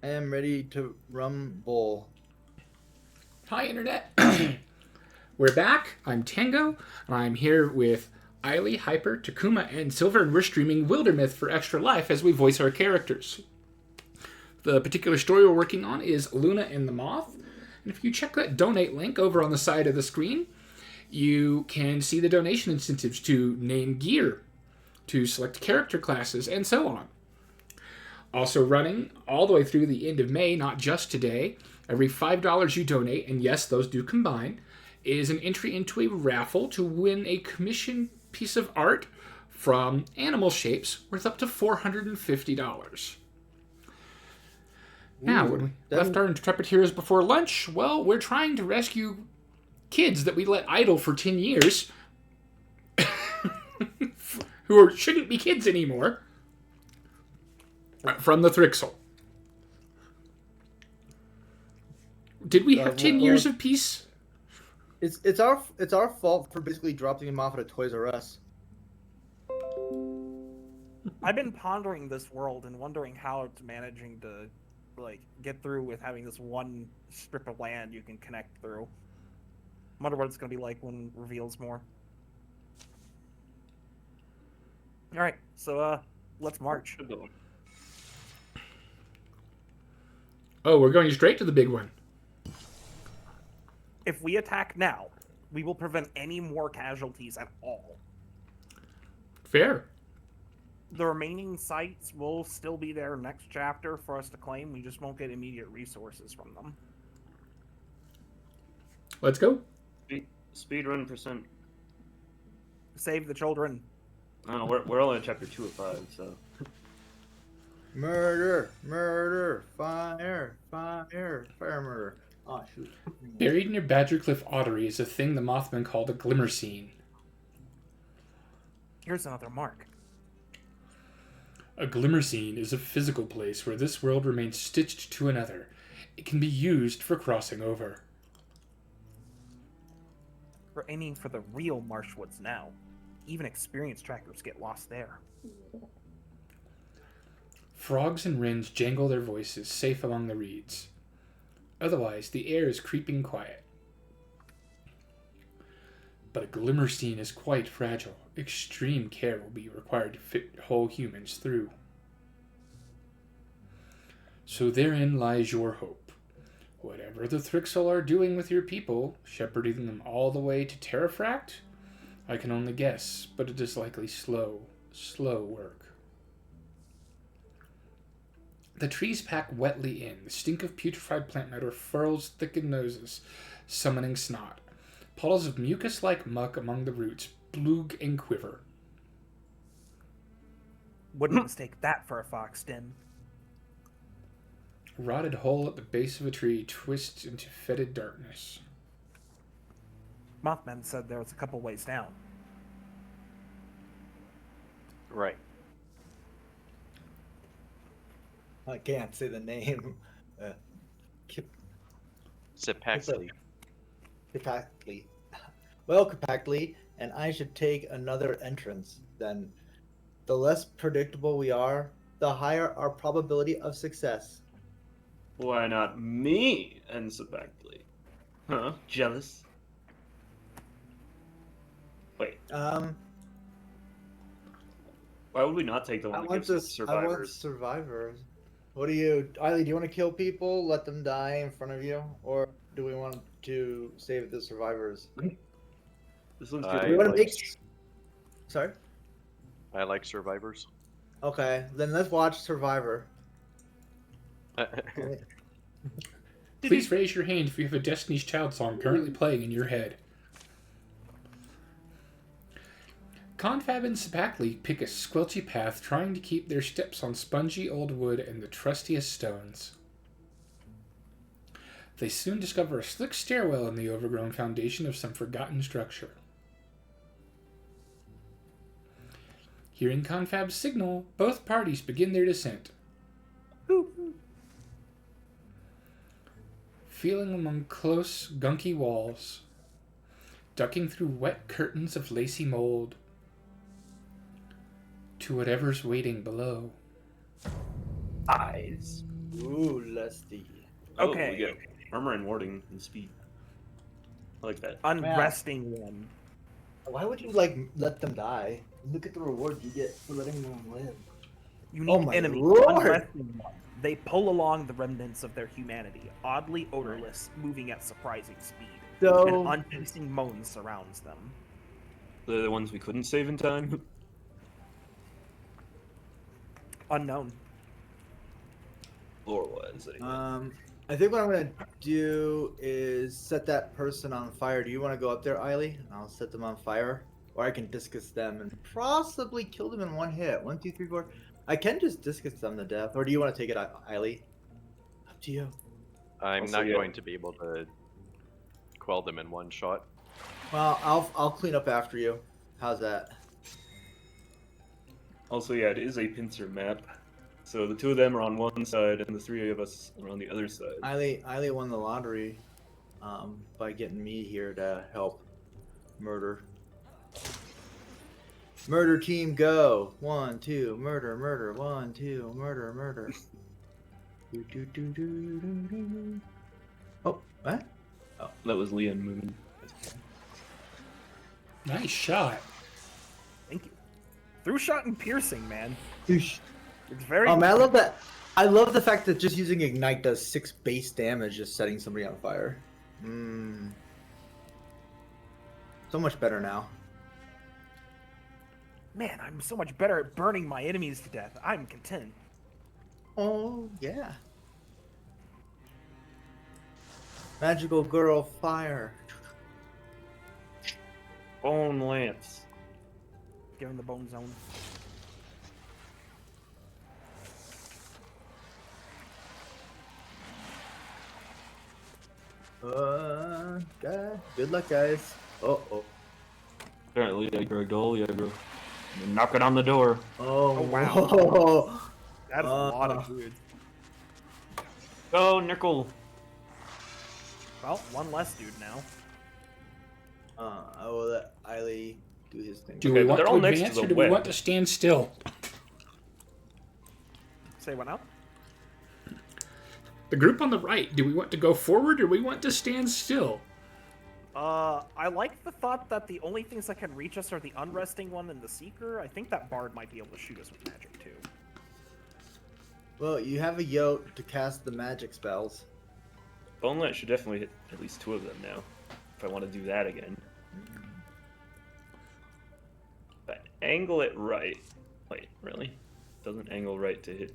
I am ready to rumble. Hi, Internet. We're back. I'm Tango, and I'm here with Eiley, Hyper, Takuma, and Silver, and we're streaming Wildermyth for Extra Life as we voice our characters. The particular story we're working on is Eluna and the Moth, and if you check that donate link over on the side of the screen, you can see the donation incentives to name gear, to select character classes, and so on. Also running all the way through the end of May, not just today, every $5 you donate, and yes, those do combine, is an entry into a raffle to win a commissioned piece of art from Animal Shapes worth up to $450. Now, when we left our intrepid heroes before lunch, well, we're trying to rescue kids that we let idle for 10 years shouldn't be kids anymore from the Thrixel. Did we have 10 years of peace? It's our fault for basically dropping him off at a Toys R Us. I've been pondering this world and wondering how it's managing to get through with having this one strip of land you can connect through. I wonder what it's going to be like when it reveals more. All right, so let's march. Oh, we're going straight to the big one. If we attack now, we will prevent any more casualties at all. Fair. The remaining sites will still be there next chapter for us to claim. We just won't get immediate resources from them. Let's go. Speedrun percent. Save the children. No, we're only on chapter 2 of 5, so. Murder, murder, fire, fire, fire, murder. Oh, shoot. Buried near Badger Cliff Ottery is a thing the Mothman called a glimmer scene. Here's another mark. A glimmer scene is a physical place where this world remains stitched to another. It can be used for crossing over. We're aiming for the real Marshwoods now. Even experienced trackers get lost there. Frogs and wrens jangle their voices safe among the reeds. Otherwise, the air is creeping quiet. But a glimmer scene is quite fragile. Extreme care will be required to fit whole humans through. So therein lies your hope. Whatever the Thrixel are doing with your people, shepherding them all the way to Terrafract, I can only guess, but it is likely slow work. The trees pack wetly in. The stink of putrefied plant matter furls thickened noses, summoning snot. Puddles of mucus-like muck among the roots bloog and quiver. Wouldn't mistake that for a fox den. A rotted hole at the base of a tree twists into fetid darkness. Mothman said there was a couple ways down. Right. I can't say the name. Cipactli. Cipactli. Well, Cipactli, and I should take another entrance, then. The less predictable we are, the higher our probability of success. Why not me and Cipactli? Huh? Jealous? Wait, why would we not take the one that gives us I want survivors? survivors. What do you, Eiley, do you want to kill people, let them die in front of you? Or do we want to save the survivors? This looks I good. We want to like- make... Sorry? I like survivors. Okay, then let's watch Survivor. Please raise your hand if you have a Destiny's Child song currently playing in your head. Confab and Cipactli pick a squelchy path, trying to keep their steps on spongy old wood and the trustiest stones. They soon discover a slick stairwell in the overgrown foundation of some forgotten structure. Hearing Confab's signal, both parties begin their descent. Feeling among close, gunky walls, ducking through wet curtains of lacy mold, to whatever's waiting below. Eyes. Ooh, lusty. Oh, Okay. we get armor and warding and speed. I like that. Unresting one. Why would you like let them die? Look at the reward you get for letting them live. Unique my enemy. lord! Unresting one. They pull along the remnants of their humanity, oddly odorless, moving at surprising speed. So An unceasing moan surrounds them. They're the ones we couldn't save in time. Unknown. Lore-wise, anyway. I think what I'm gonna do is set that person on fire. Do you want to go up there, Eiley? I'll set them on fire, or I can discus them and possibly kill them in one hit. 1, 2, 3, 4. I can just discus them to death, or do you want to take it, Eiley? Up to you. I'm Also, not yeah. going to be able to quell them in one shot. Well, I'll clean up after you. How's that? Also, yeah, it is a pincer map. So the two of them are on one side, and the three of us are on the other side. Eiley won the lottery by getting me here to help murder. Murder team, go! 1, 2, murder, murder. 1, 2, murder, murder. Oh, what? Oh, that was Lian moving. Nice shot. Thank you. Through shot and piercing, man. Oosh. It's very. Oh man, I love that. I love the fact that just using ignite does 6 base damage, just setting somebody on fire. So much better now. Man, I'm so much better at burning my enemies to death. I'm content. Oh yeah. Magical girl fire. Bone lance. Give him the bone zone. Good luck, guys. Oh. Apparently, you're knocking on the door. Oh, wow. That is a lot of dudes. Go, Nickel. Well, one less dude now. I will let Eiley do his thing. Do Okay, we but want they're to all next to advance the or do we web. want to stand still? Say what now? The group on the right, do we want to go forward or do we want to stand still? I like the thought that the only things that can reach us are the unresting one and the seeker. I think that bard might be able to shoot us with magic too. Well, you have a yoke to cast the magic spells. Bone lance should definitely hit at least 2 of them now. If I want to do that again. If I angle it right. Wait, really? Doesn't angle right to hit.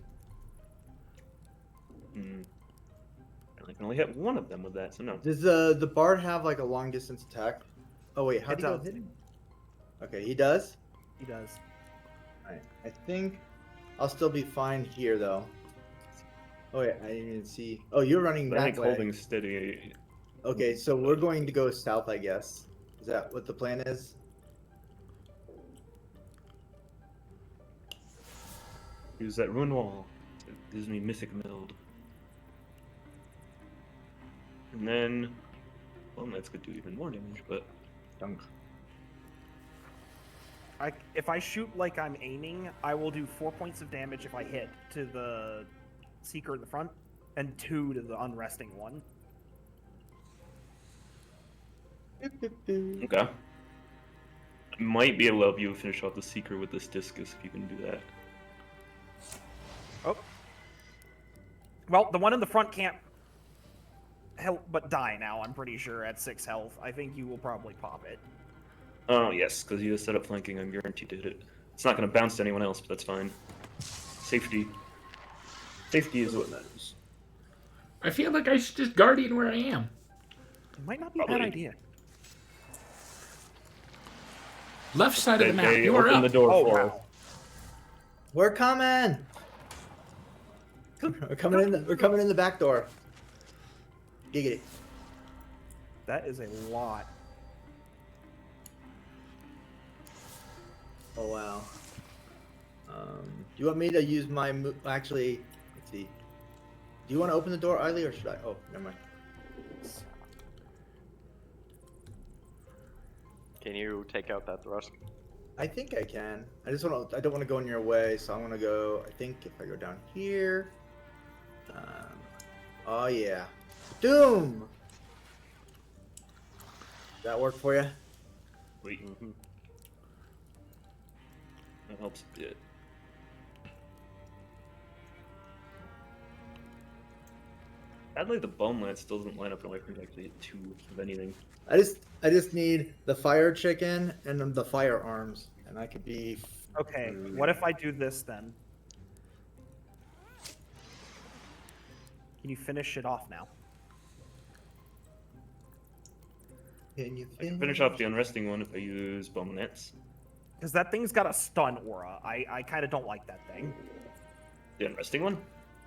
I can only hit 1 of them with that, so no. Does the bard have like a long distance attack? Oh wait, how do you hit him? Okay, he does. He does. Alright, I think I'll still be fine here though. Oh wait, I didn't even see. Oh, you're running But I that think way. holding steady. Okay, so we're going to go south, I guess. Is that what the plan is? Use that ruin wall. It gives me mythic meld. And then, well, that's could do even more damage, but Dunk. If I shoot like I'm aiming, I will do 4 points of damage if I hit to the seeker in the front, and 2 to the unresting one. okay. I might be able to help you finish off the seeker with this discus if you can do that. Oh. Well, the one in the front can't help but die now, I'm pretty sure, at 6 health. I think you will probably pop it. Oh, yes, because you set up flanking, I'm guaranteed to hit it. It's not going to bounce to anyone else, but that's fine. Safety. Safety is what matters. I feel like I should just guardian where I am. It might not be a Probably. bad idea. Left side of the map, They you are open up. the door Oh, for us. wow. We're coming. We're coming in. We're coming in the back door. Giggity. That is a lot. Oh wow. Do you want me to use my actually? Let's see. Do you want to open the door, Eiley, or should I? Oh, never mind. Can you take out that thrust? I think I can. I just want to. I don't want to go in your way, so I'm gonna go. I think if I go down here. Oh yeah. Doom! That work for you? Wait. Mm-hmm. That helps a bit. Sadly, the bone lance still doesn't line up in my frame to actually hit 2 of anything. I just need the fire chicken and then the firearms, and I could be. Okay, what if I do this then? Can you finish it off now? Can you I can finish off the unresting one if I use bone lance. Because that thing's got a stun aura. I kind of don't like that thing. The unresting one?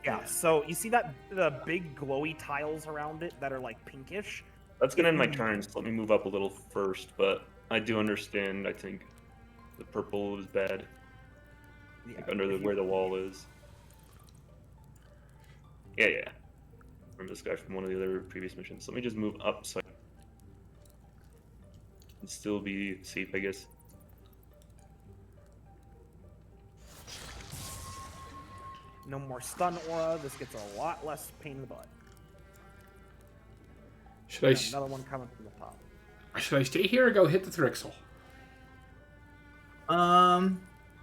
Yeah, so you see that the big glowy tiles around it that are like pinkish? That's gonna end my turn, so let me move up a little first, but I do understand, I think, the purple is bad. Yeah, Like under if you- where the wall is. Yeah. Remember this guy from one of the other previous missions. Let me just move up so I can still be safe, I guess. No more stun aura. This gets a lot less pain in the butt. Should I Another one coming from the top. stay here or go hit the Thrixel?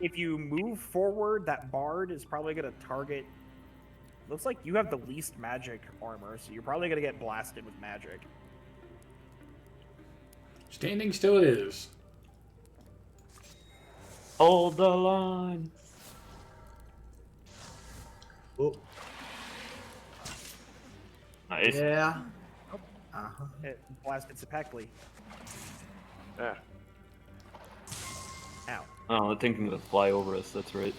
If you move forward, that bard is probably going to target. Looks like you have the least magic armor, so you're probably going to get blasted with magic. Standing still it is. Hold the line! Oh, Nice. yeah. Uh-huh. It blasted Cipactli. Yeah. Ow. Oh, the thing can fly over us, that's right.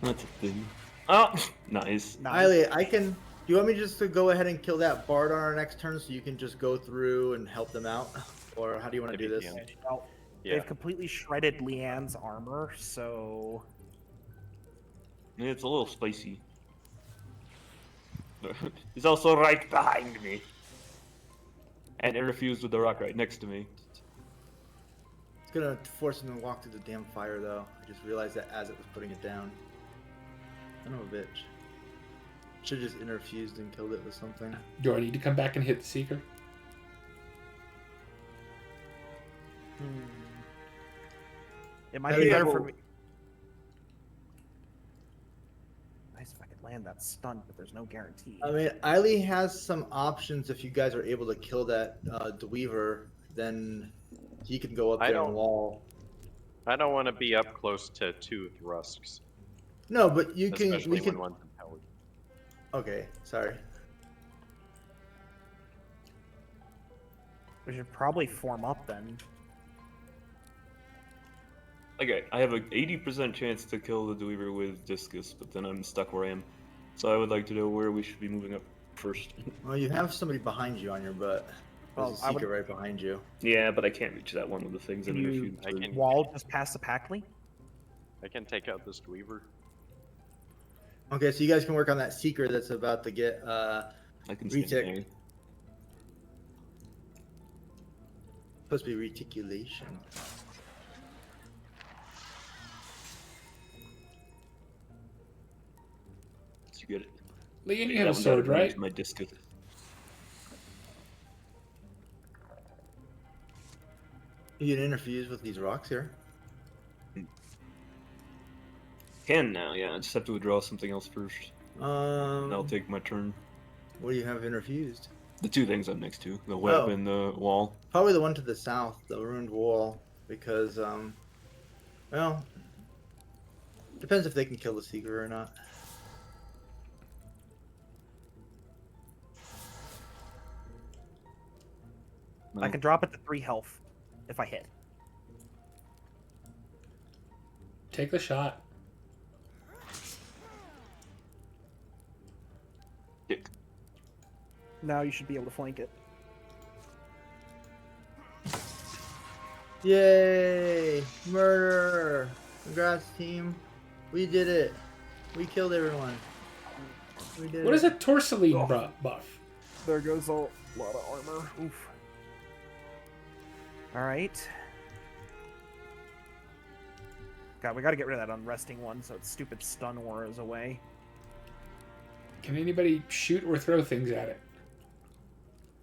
That's a thing. Oh! Nice. Nice. Eiley, I can. Do you want me just to go ahead and kill that bard on our next turn so you can just go through and help them out? Or how do you want to do Maybe this? you Well, Yeah. they've completely shredded Lian's armor, so Yeah, it's a little spicy. He's also right behind me. And it refused with the rock right next to me. It's gonna force him to walk through the damn fire, though. I just realized that as it was putting it down. Son of a bitch. Should have just interfused and killed it with something. Do I need to come back and hit the Seeker? it might Hey, be better well- for me. Nice if I could land that stun, but there's no guarantee. I mean, Eiley has some options if you guys are able to kill that Dweaver, then he can go up I there and don't- wall. I don't want to be up close to 2 Thrusks, No, but you can. especially We can. when one's empowered. Okay, sorry. We should probably form up then. Okay, I have an 80% chance to kill the Dweaver with Discus, but then I'm stuck where I am. So I would like to know where we should be moving up first. Well, you have somebody behind you on your butt. There's Well, a I Seeker would- right behind you. Yeah, but I can't reach that one with the things. Can I'm you- gonna I shoot can- Wall just past Cipactli? I can take out this Dweaver. Okay, so you guys can work on that Seeker that's about to get. I can stand Retic. there. Supposed to be reticulation. So you get it. Lian, you That have a one's out sword, of range, right? My Discus. You can interfuse with these rocks here. Can now, yeah. I just have to withdraw something else first. And I'll take my turn. What do you have interfused? The 2 things I'm next to, the web Oh. and the wall. Probably the one to the south, the ruined wall, because well, depends if they can kill the Seeker or not. No. I can drop it to 3 health if I hit. Take the shot. Dick. Now you should be able to flank it. Yay! Murder! Congrats, team. We did it. We killed everyone. We did What it. is a Torsaline buff? There goes a lot of armor. Oof. Alright. God, we gotta get rid of that unresting one so its stupid stun aura is away. Can anybody shoot or throw things at it?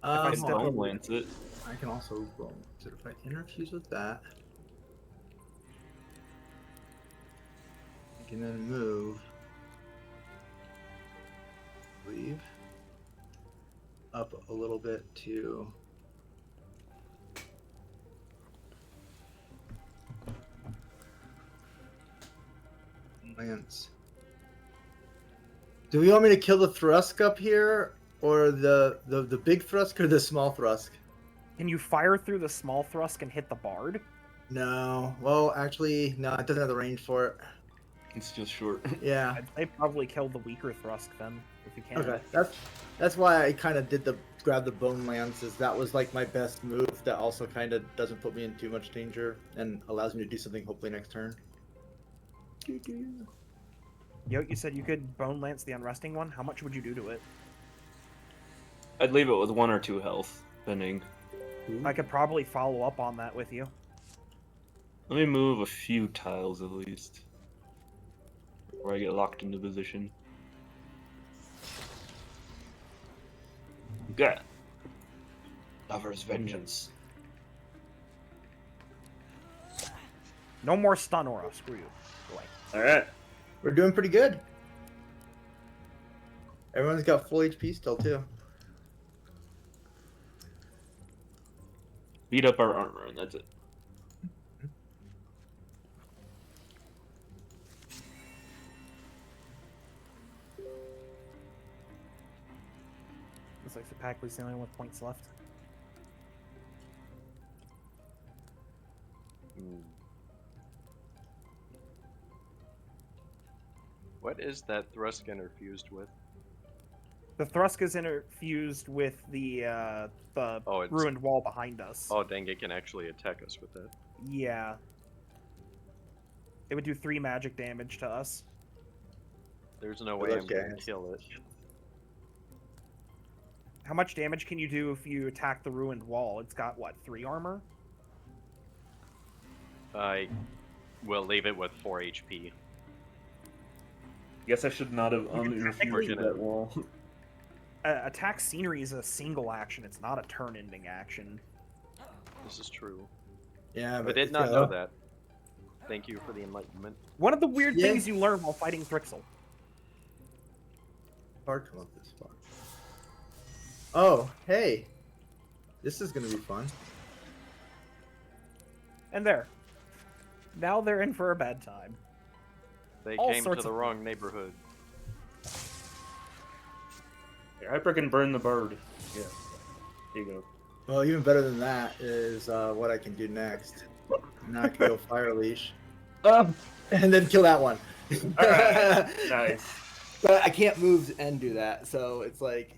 I Um, step I'll over- lance it. I can also roll. So if I interfuse with that, I can then move. Leave up a little bit to. Lance. Do we want me to kill the Thrusk up here, or the big Thrusk, or the small Thrusk? Can you fire through the small thrust and hit the bard? No. Well, actually, no. It doesn't have the range for it. It's just short. Yeah. I'd say probably kill the weaker thrust then, if you can. Okay. That's why I kind of did grab the bone lances. That was like my best move. That also kind of doesn't put me in too much danger and allows me to do something hopefully next turn. Yo, you said you could bone lance the unresting one. How much would you do to it? I'd leave it with 1 or 2 health, depending. I could probably follow up on that with you. Let me move a few tiles at least. Before I get locked into position. Okay. Lover's Vengeance. No more stun aura. Screw you. Go away. Alright. We're doing pretty good. Everyone's got full HP still too. Beat up our armor, and that's it. Looks like Cipactli's the only one with points left. Hmm. What is that thrust interfused with? The Thrusk is interfused with the Oh, it's- ruined wall behind us. Oh, dang, it can actually attack us with that. Yeah. It would do 3 magic damage to us. There's no way I'm Okay. gonna kill it. How much damage can you do if you attack the ruined wall? It's got, what, 3 armor? I will leave it with 4 HP. Guess I should not have technically- uninfused that wall. Attack scenery is a single action. It's not a turn-ending action. This is true. Yeah, I but did not know that. Thank you for the enlightenment. One of the weird Yeah. things you learn while fighting Thrixel. Hard come up this far. Oh, hey. This is gonna be fun. And there. Now they're in for a bad time. They All came to sorts the of- wrong neighborhood. Here, Hyper can burn the bird. Yeah. Here you go. Well, even better than that is what I can do next. Now I can go Fire Leash. And then kill that one. Alright. Nice. But I can't move and do that, so it's like...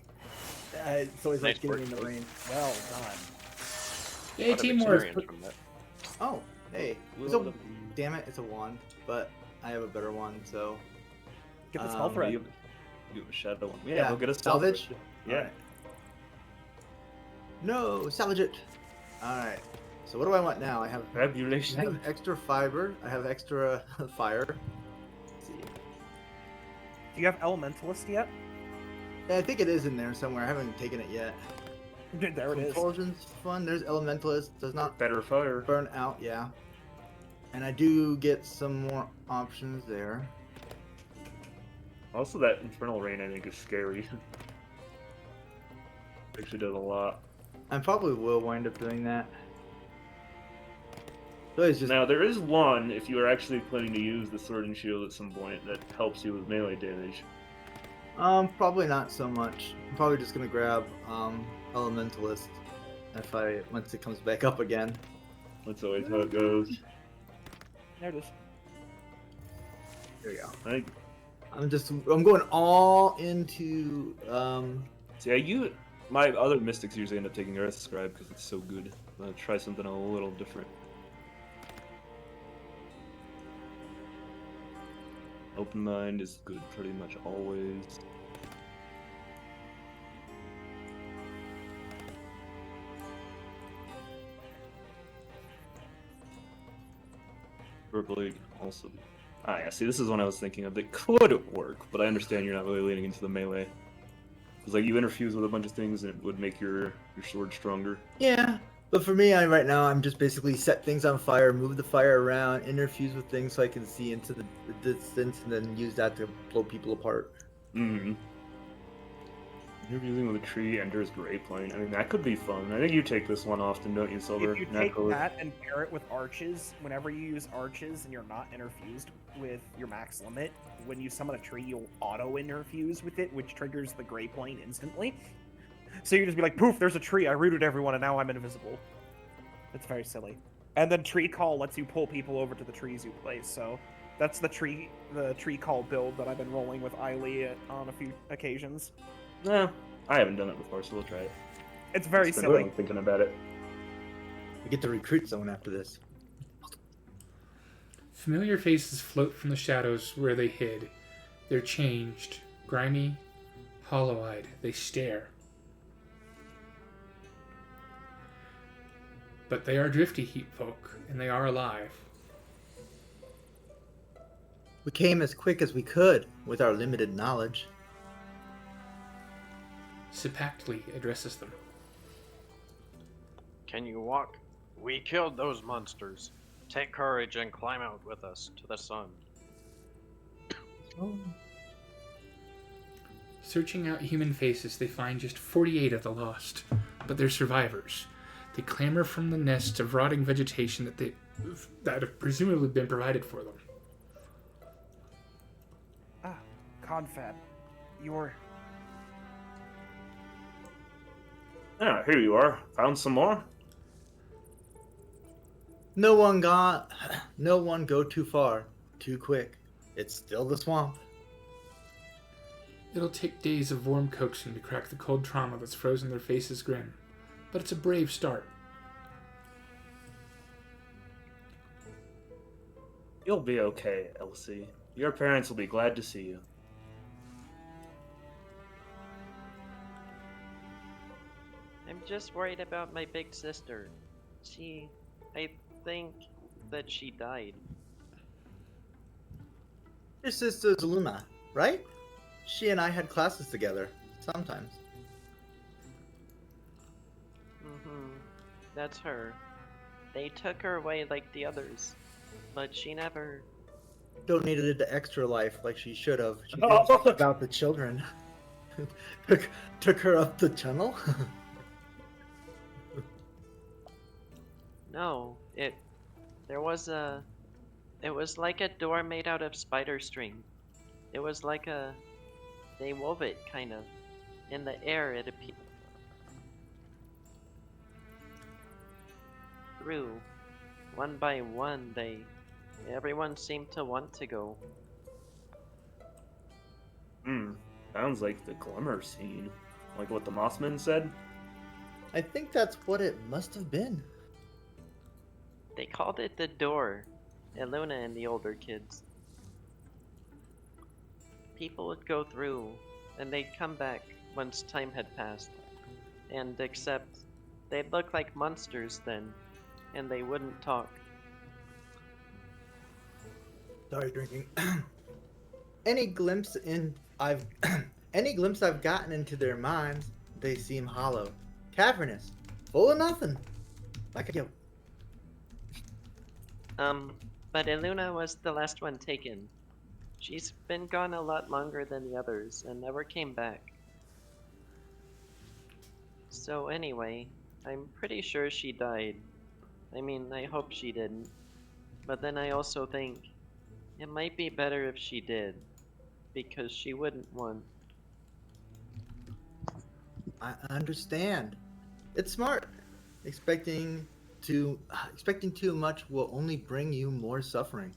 it's always like Nice getting work, in the Luke. range. Well done. Yay, Lot of teamwork. experience from that. Oh, hey. It's a, damn it, it's a wand. But I have a better one, so... Get the spell Um, thread. You have a shadow one. Yeah, Yeah, we'll get a salvage? salvage. Yeah. Alright. No, salvage it. Alright. So what do I want now? I have Fabulation. extra fiber. I have extra fire. Let's see. Do you have Elementalist yet? Yeah, I think it is in there somewhere. I haven't taken it yet. There it is. Compulsion's fun. There's Elementalist. Does not Better fire. burn out. Yeah. And I do get some more options there. Also, that Infernal Rain, I think, is scary. Actually does a lot. I probably will wind up doing that. So it's just Now, there is one, if you are actually planning to use the Sword and Shield at some point, that helps you with melee damage. probably not so much. I'm probably just gonna grab Elementalist once it comes back up again. That's always how it goes. There it is. There we go. I think, I'm going all into see, my other mystics usually end up taking Earth Scribe because it's so good. I'm gonna try something a little different. Open Mind is good pretty much always. Purple League also. Ah, yeah. See, this is one I was thinking of that could work, but I understand you're not really leaning into the melee. Because like you interfuse with a bunch of things, and it would make your sword stronger. Yeah, but for me, right now, I'm just basically set things on fire, move the fire around, interfuse with things so I can see into the distance, and then use that to blow people apart. Mm-hmm. Interfusing with a tree enters gray plane. I mean, that could be fun. I think you take this one often, don't you, Silver? If you take Naturally. that and pair it with arches, whenever you use arches and you're not interfused with your max limit, when you summon a tree, you'll auto-interfuse with it, which triggers the gray plane instantly. So you just be like, poof, there's a tree, I rooted everyone, and now I'm invisible. It's very silly. And then Tree Call lets you pull people over to the trees you place, so that's the tree call build that I've been rolling with Eiley on a few occasions. No, I haven't done it before, so we'll try it. It's very It's been silly. really thinking about it. We get to recruit someone after this. Familiar faces float from the shadows where they hid. They're changed, grimy, hollow-eyed. They stare. But they are drifty heat folk, and they are alive. We came as quick as we could with our limited knowledge. Cipactli addresses them. Can you walk? We killed those monsters. Take courage and climb out with us to the sun. Searching out human faces, they find just 48 of the lost, but they're survivors. They clamber from the nests of rotting vegetation that have presumably been provided for them. Ah, Confab. You're... Yeah, here you are. Found some more? No one go too far, too quick. It's still the swamp. It'll take days of warm coaxing to crack the cold trauma that's frozen their faces grim, but it's a brave start. You'll be okay, Elsie. Your parents will be glad to see you. I'm just worried about my big sister. I think that she died. Your sister's Eluna, right? She and I had classes together, sometimes. That's her. They took her away like the others, but she never... Donated the extra life like she should have. She didn't think about the children. took her up the tunnel? No, it was like a door made out of spider string. It was like they wove it, kind of. In the air, it appeared. Through, one by one, everyone seemed to want to go. Sounds like the Glimmer scene. Like what the Mossman said? I think that's what it must have been. They called it the door. Eluna and the older kids. People would go through, and they'd come back once time had passed. And except, they'd look like monsters then, and they wouldn't talk. Sorry, drinking. Any glimpse I've gotten into their minds, they seem hollow, cavernous, full of nothing. Like a joke. But Eluna was the last one taken. She's been gone a lot longer than the others and never came back. So anyway, I'm pretty sure she died. I mean, I hope she didn't. But then I also think it might be better if she did, because she wouldn't want. I understand. It's smart. Expecting too much will only bring you more suffering.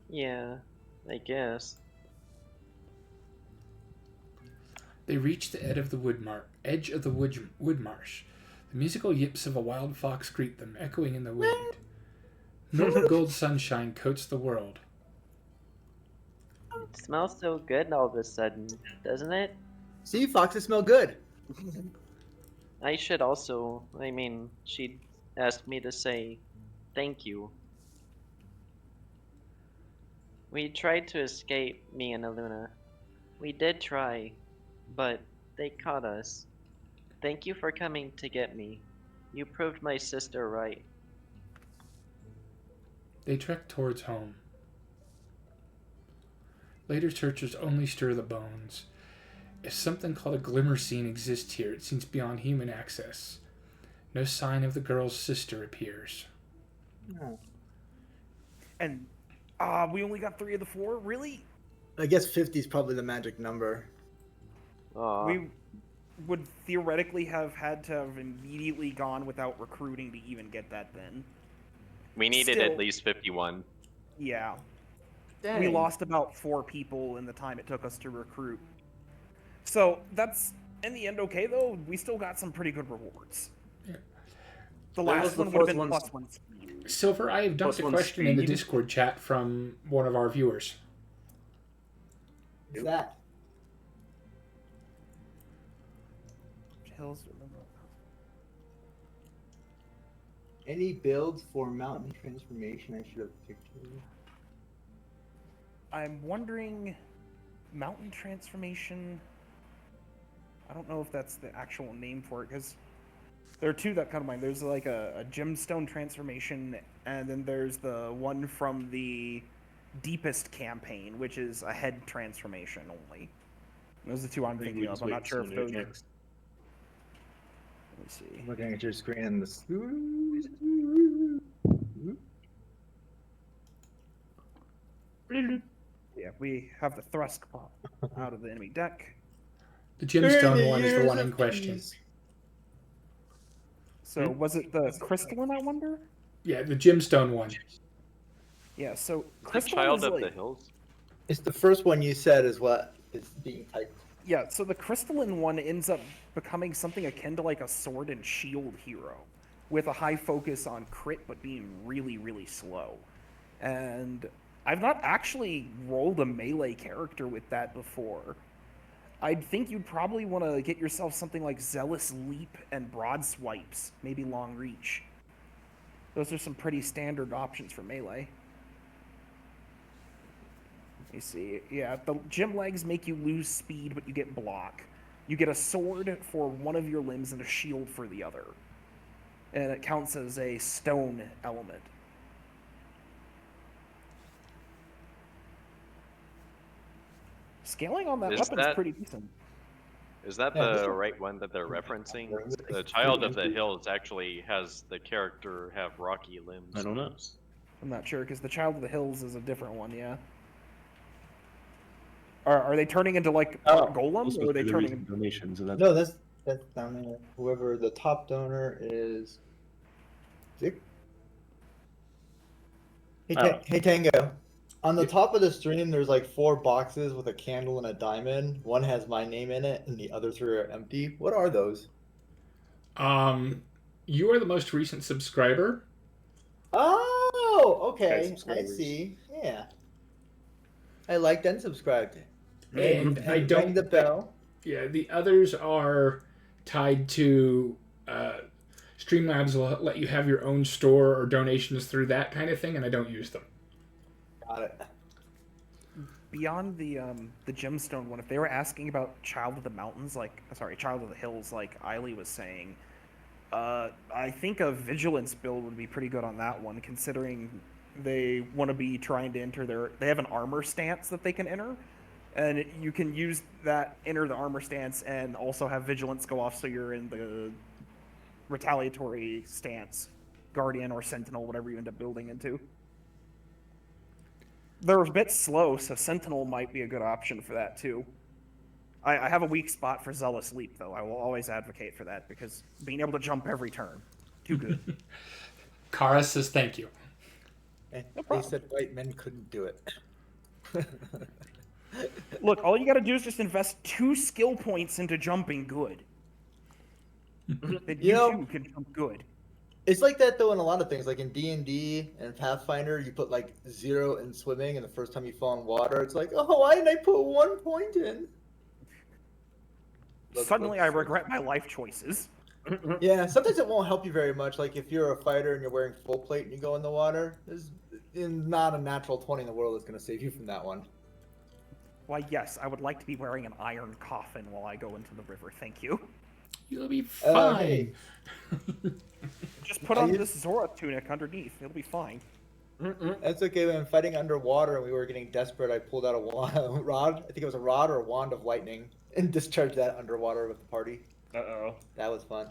Yeah, I guess. They reach the edge of the wood marsh. The musical yips of a wild fox greet them, echoing in the wind. Normal gold sunshine coats the world. It smells so good all of a sudden, doesn't it? See, foxes smell good. I should also, she asked me to say, Thank you. We tried to escape, me and Eluna. We did try, but they caught us. Thank you for coming to get me. You proved my sister right. They trek towards home. Later searchers only stir the bones. If something called a glimmer scene exists here, it seems beyond human access. No sign of the girl's sister appears. No. And we only got 3 of the 4. Really? I guess 50 is probably the magic number. We would theoretically have had to have immediately gone without recruiting to even get that then. We needed Still- at least 51. Yeah. Dang. We lost about 4 people in the time it took us to recruit. So that's in the end okay though. We still got some pretty good rewards. Yeah. The What last was the one would have fourth been one? +1 speed. Silver, I have dumped a +1 question in the speed. Discord chat from one of our viewers. What's that? Hills. Any builds for mountain transformation I should have picked? I'm wondering, mountain transformation. I don't know if that's the actual name for it because there are 2 that come to mind. There's like a gemstone transformation, and then there's the one from the deepest campaign, which is a head transformation only. Those are the 2 I'm thinking of. I'm not sure if those. Let me see. I'm looking at your screen and this. Yeah, we have the thrust pop out of the enemy deck. The gemstone one is the one in question. So was it the crystalline, I wonder? Yeah, the gemstone one. Yeah, so The crystalline Child is of like, the Hills? It's the first one you said is what is being typed. yeah, so the crystalline one ends up becoming something akin to like a sword and shield hero, with a high focus on crit but being really, really slow. And I've not actually rolled a melee character with that before. I think you'd probably want to get yourself something like Zealous Leap and Broad Swipes, maybe Long Reach. Those are some pretty standard options for melee. Let me see. Yeah, the gem legs make you lose speed, but you get block. You get a sword for one of your limbs and a shield for the other. And it counts as a stone element. Scaling on that Is weapon's that- pretty decent. Is that Yeah, this the one- right one that they're referencing? Yeah. The Child of the Hills actually has the character have rocky limbs. I don't know. I'm not sure, because the Child of the Hills is a different one, yeah. Are they turning into, like, golems, or are they turning... donations? So that's No, that's down there. Whoever the top donor is. Dick? Hey, hey Tango. On the top of the stream, there's like 4 boxes with a candle and a diamond. One has my name in it, and the other 3 are empty. What are those? You are the most recent subscriber. Oh, okay. I subscribers. see. Yeah. I liked and subscribed. And I rang don't. the bell. Yeah, the others are tied to Streamlabs will let you have your own store or donations through that kind of thing, and I don't use them. Got it. Beyond the gemstone one, if they were asking about Child of the Mountains, Child of the Hills, like Eiley was saying, I think a Vigilance build would be pretty good on that one, considering they want to be trying to enter they have an armor stance that they can enter, and you can use that, enter the armor stance, and also have Vigilance go off so you're in the retaliatory stance, Guardian or Sentinel, whatever you end up building into. They're a bit slow, so Sentinel might be a good option for that too. I have a weak spot for Zealous Leap, though. I will always advocate for that, because being able to jump every turn, too good. Kara says thank you. And No they problem. said white men couldn't do it. Look, all you gotta do is just invest 2 skill points into jumping good. Then You know- too can jump good. It's like that though in a lot of things. Like in D&D and Pathfinder, you put like 0 in swimming, and the first time you fall in water, it's like, oh, why didn't I put 1 point in? Suddenly I regret my life choices. Yeah, sometimes it won't help you very much. Like if you're a fighter and you're wearing full plate and you go in the water, there's not a natural 20 in the world that's going to save you from that one. Why, yes, I would like to be wearing an iron coffin while I go into the river. Thank you. You'll be fine. Hey. Just put on this Zora tunic underneath. It'll be fine. That's okay. When fighting underwater and we were getting desperate, I pulled out a rod. I think it was a rod or a wand of lightning and discharged that underwater with the party. Uh-oh. That was fun.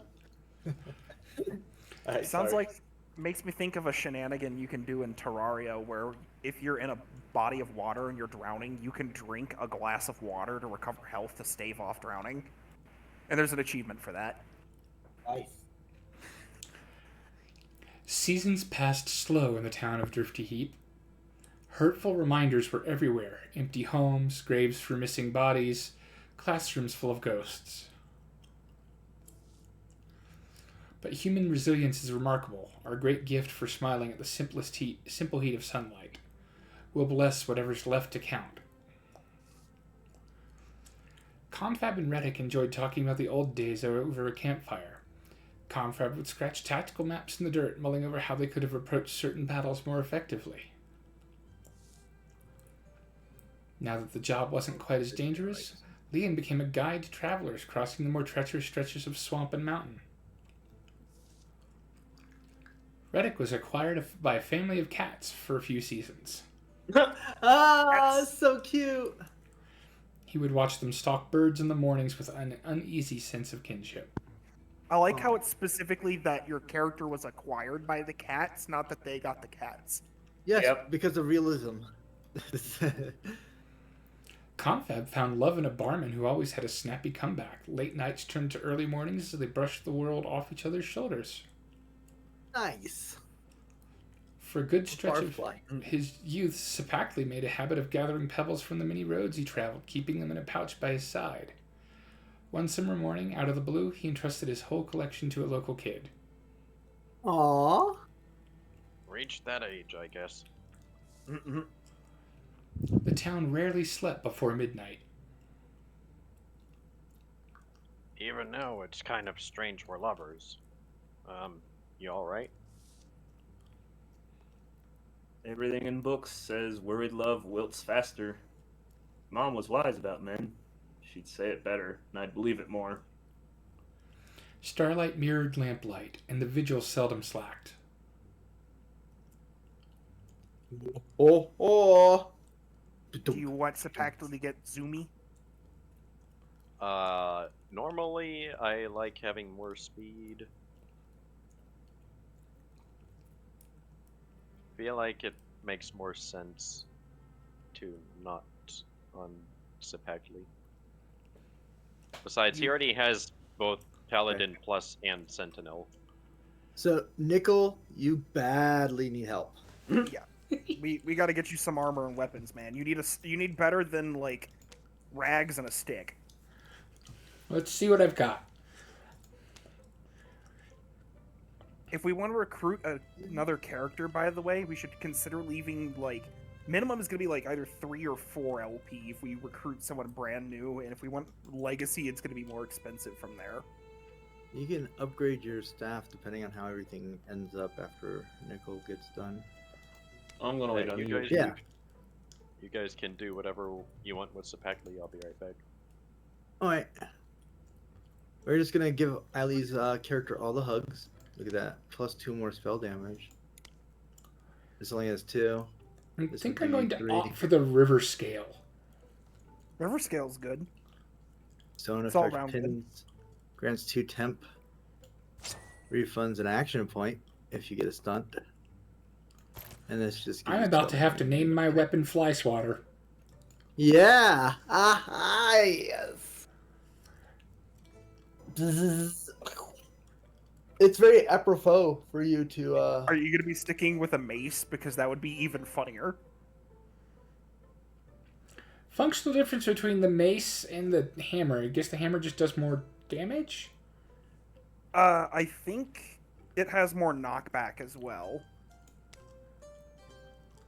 Alright, Sounds sorry. like, makes me think of a shenanigan you can do in Terraria where if you're in a body of water and you're drowning, you can drink a glass of water to recover health to stave off drowning. And there's an achievement for that. Nice. Seasons passed slow in the town of Drifty Heap. Hurtful reminders were everywhere. Empty homes, graves for missing bodies, classrooms full of ghosts. But human resilience is remarkable, our great gift for smiling at the simple heat of sunlight. We'll bless whatever's left to count. Confab and Retic enjoyed talking about the old days over a campfire. Confab would scratch tactical maps in the dirt, mulling over how they could have approached certain battles more effectively. Now that the job wasn't quite as dangerous, Lian became a guide to travelers crossing the more treacherous stretches of swamp and mountain. Retic was acquired by a family of cats for a few seasons. Ah, so cute. He would watch them stalk birds in the mornings with an uneasy sense of kinship. I like how it's specifically that your character was acquired by the cats, not that they got the cats. Yes, Yep. because of realism. Confab found love in a barman who always had a snappy comeback. Late nights turned to early mornings as they brushed the world off each other's shoulders. Nice. For a good stretch Barfly. of his youth, Cipactli made a habit of gathering pebbles from the many roads he traveled, keeping them in a pouch by his side. One summer morning, out of the blue, he entrusted his whole collection to a local kid. Aww. Reached that age, I guess. The town rarely slept before midnight. Even now, it's kind of strange we're lovers. You alright? Everything in books says worried love wilts faster. Mom was wise about men. She'd say it better, and I'd believe it more. Starlight mirrored lamplight, and the vigil seldom slacked. Oh. Do you want Cipactli to get zoomy? Normally, I like having more speed. Feel like it makes more sense to not on Cipactli. Besides, he already has both Paladin Plus and Sentinel. So, Nickel, you badly need help. Yeah. We got to get you some armor and weapons, man. You need better than like rags and a stick. Let's see what I've got. If we want to recruit another character, by the way, we should consider leaving like minimum is going to be like either 3 or 4 LP if we recruit someone brand new, and if we want legacy, it's going to be more expensive from there. You can upgrade your staff depending on how everything ends up after Nickel gets done. I'm gonna wait on you you. guys. Yeah. You guys can do whatever you want with Cipactli. I'll be right back. Alright. We're just gonna give Eileen's character all the hugs. Look at that. Plus 2 more spell damage. This only has 2. I This think would I'm be going to 3. opt for the river scale. River scale's good. Stone It's all effect around good. pins. Grants 2 temp. Refunds an action point if you get a stunt. And this just gives I'm you about to 12 have to damage. name my weapon Fly Swatter. Yeah! Ah, yes! It's very apropos for you to, Are you going to be sticking with a mace? Because that would be even funnier. Functional difference between the mace and the hammer. I guess the hammer just does more damage? I think it has more knockback as well.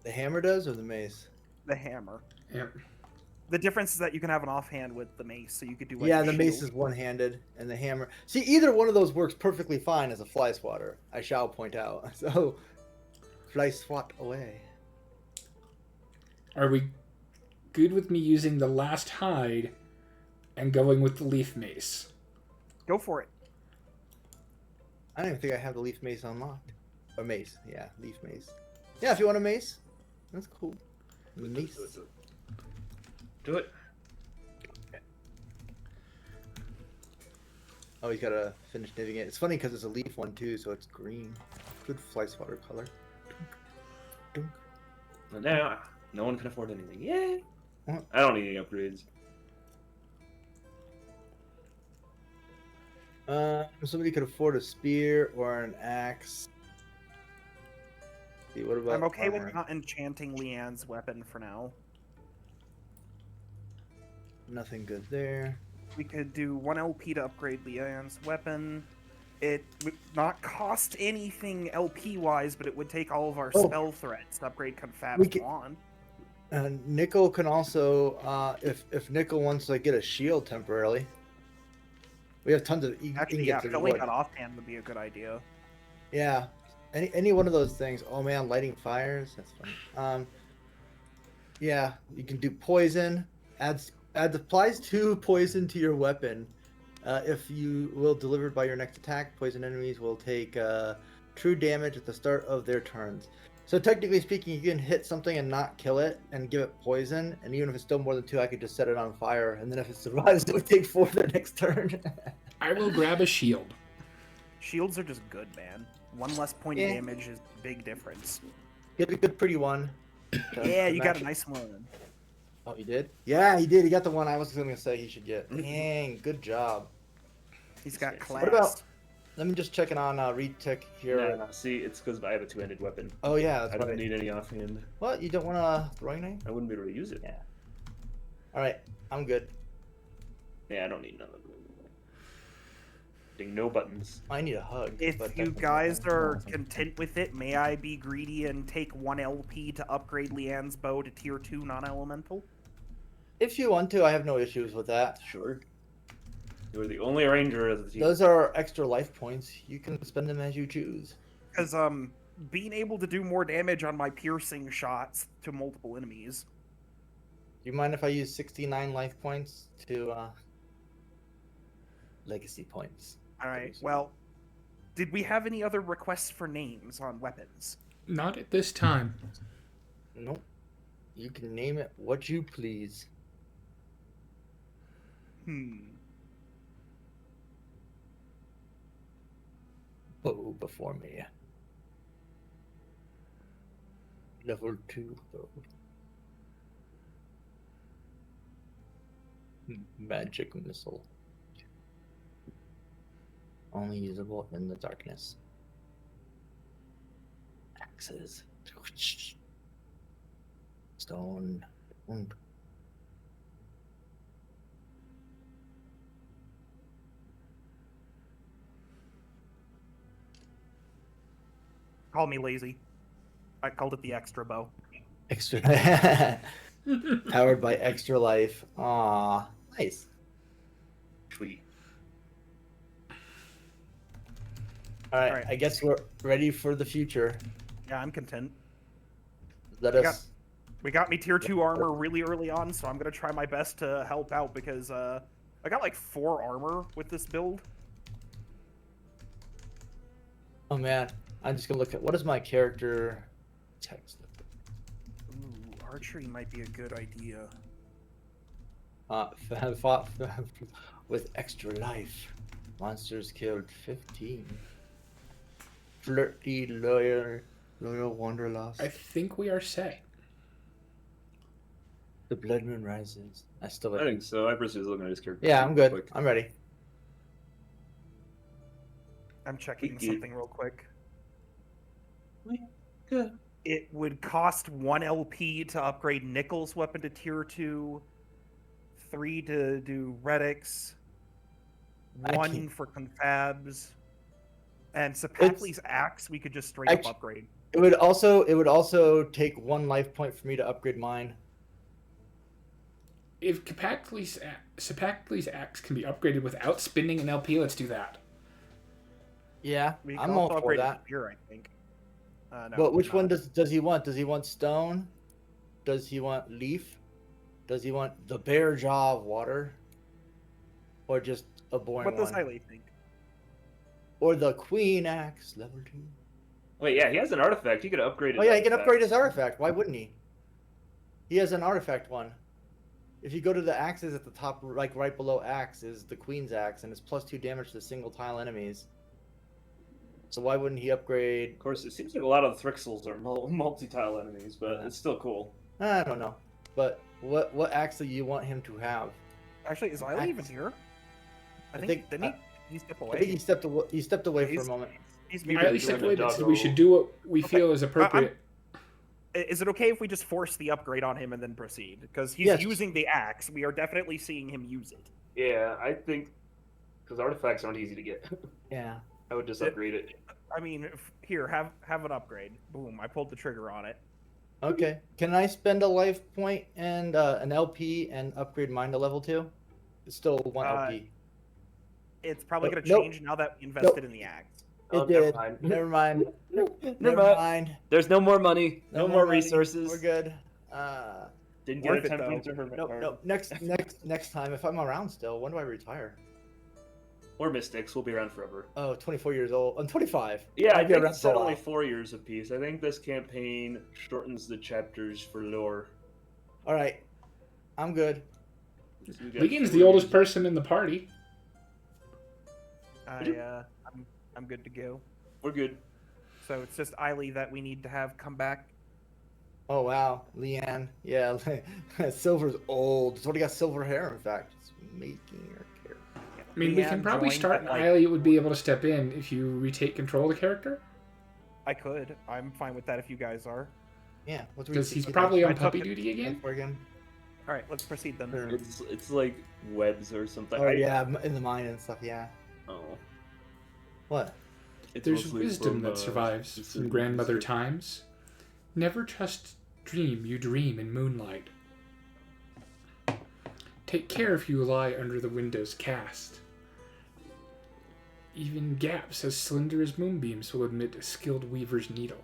the hammer does or the mace? The hammer. Yeah. The difference is that you can have an offhand with the mace, so you could do like Yeah, a the mace shield. is one-handed, and the hammer. See, either one of those works perfectly fine as a fly swatter. I shall point out. So, fly swat away. Are we good with me using the last hide and going with the leaf mace? Go for it. I don't even think I have the leaf mace unlocked. Or mace, yeah, leaf mace. Yeah, if you want a mace, that's cool. Mace. Do it. Oh, he's gotta finish knitting it. It's funny because it's a leaf one too, so it's green. Good fly swatter color. Dunk, dunk. Now, no one can afford anything. Yay! What? I don't need any upgrades. Somebody could afford a spear or an axe. See, what about I'm okay armor? with not enchanting Lian's weapon for now. Nothing good there. We could do 1 LP to upgrade Lian's weapon. It would not cost anything LP-wise, but it would take all of our Oh. spell threats to upgrade We Confab's can- Swan. Nickel can also, if Nickel wants to get a shield temporarily. We have tons of Actually, yeah, ingots of filling wood. that offhand would be a good idea. Yeah, any one of those things. Oh man, lighting fires. That's funny. Yeah, you can do poison. Adds applies 2 poison to your weapon. If you will delivered by your next attack, poison enemies will take true damage at the start of their turns. So technically speaking, you can hit something and not kill it and give it poison, and even if it's still more than 2, I could just set it on fire, and then if it survives, it would take 4 the next turn. I will grab a shield. Shields are just good, man. 1 less point Yeah. of damage is a big difference. Get a good pretty one. Yeah, you got a Match- nice one. Oh, he did? Yeah, he did. He got the one I was going to say he should get. Dang, good job. He's got What class. What about... Let me just check it on Retic here. Nah, see, it's because I have a two-handed weapon. Oh, yeah. That's I don't right. need any offhand. What? You don't want a throwing knife? I wouldn't be able to use it. Yeah. All right. I'm good. Yeah, I don't need none of them. Ding, no buttons. I need a hug. If but you technically guys I don't are want some. content with it, may I be greedy and take 1 LP to upgrade Lian's bow to tier 2 non-elemental? If you want to, I have no issues with that. Sure. You're the only ranger of the team. Those are extra life points. You can spend them as you choose. Because being able to do more damage on my piercing shots to multiple enemies. Do you mind if I use 69 life points to legacy points? All right. Well, did we have any other requests for names on weapons? Not at this time. Nope. You can name it what you please. Bow before me. Level 2 bow. Magic missile. Only usable in the darkness. Axes. Stone. Call me lazy. I called it the extra bow. Extra. Powered by extra life. Aw, nice. Sweet. All right, Alright. I guess we're ready for the future. Yeah, I'm content. Let We us. We got me tier 2 armor really early on, so I'm going to try my best to help out because I got like 4 armor with this build. Oh man, I'm just gonna look at what is my character text. Ooh, archery might be a good idea. Fought with extra life. Monsters killed 15. Flirty loyal wanderlust. I think we are set. The blood moon rises. I still. I think so. I was looking at his character. Yeah, I'm good. Quick. I'm ready. I'm checking Thank you. something real quick. Good. It would cost 1 LP to upgrade Nickel's weapon to tier 2, 3 to do Retic's, I 1 can't- for Confabs, and Cipactli's axe we could just straight up Actu- upgrade. It would also take 1 life point for me to upgrade mine. if Cipactli's axe can be upgraded without spending an LP, let's do that. Yeah, We can I'm all also for upgrade that. his spear, I think. No, But which one not. does he want? Does he want stone? Does he want leaf? Does he want the bear jaw of water? Or just a boring What does one? Hylie think? Or the queen axe level 2? Wait, yeah, he has an artifact. He could upgrade it. Oh yeah, he can upgrade his artifact. Why wouldn't he? He has an artifact one. If you go to the axes at the top, like right below axe, is the queen's axe, and it's +2 damage to single tile enemies. So why wouldn't he upgrade? Of course, it seems like a lot of Thrixels are multi-tile enemies, but it's still cool. I don't know. But what axe do you want him to have? Actually, is Hylie even here? I think didn't he step away? I think he stepped away for a moment. He's Riley muted. stepped away, but said we should do what we feel is appropriate. Is it okay if we just force the upgrade on him and then proceed? Because he's Yes. using the axe. We are definitely seeing him use it. Yeah, I think because artifacts aren't easy to get. Yeah. I would just upgrade it. I mean, here, have an upgrade. Boom! I pulled the trigger on it. Okay. Can I spend a life point and an LP and upgrade mine to level 2? It's still 1 LP. It's probably Nope. going to change now that we invested in the axe. Oh, It did. Never mind. Never mind. There's no more money. No, more money. resources. We're good. Didn't get Worth a it, 10 though. points or her. No. Next time, if I'm around still, when do I retire? Or Mystics. We'll be around forever. Oh, 24 years old. I'm 25. Yeah, I I'll be think around it's for a said only while. 4 years apiece. I think this campaign shortens the chapters for lore. All right. I'm good. So we got Lian's 4 the oldest years. person in the party. I'm good to go. We're good. So it's just Hylie that we need to have come back. Oh, wow. Lian. Yeah. Silver's old. It's already got silver hair, in fact. It's making her care. I mean, we can Lian probably joined, start, but, and like, Riley would be able to step in if you retake control of the character. I could. I'm fine with that if you guys are. Yeah. What's Because he's probably I on took puppy it. duty again. Again. All right, let's proceed then. Sure. It's like webs or something. Oh, yeah. In the mine and stuff, yeah. Oh. What? It's There's mostly wisdom from, that survives this from is- grandmother times. Never trust dream you dream in moonlight. Take care if you lie under the window's cast. Even gaps as slender as moonbeams will admit a skilled weaver's needle.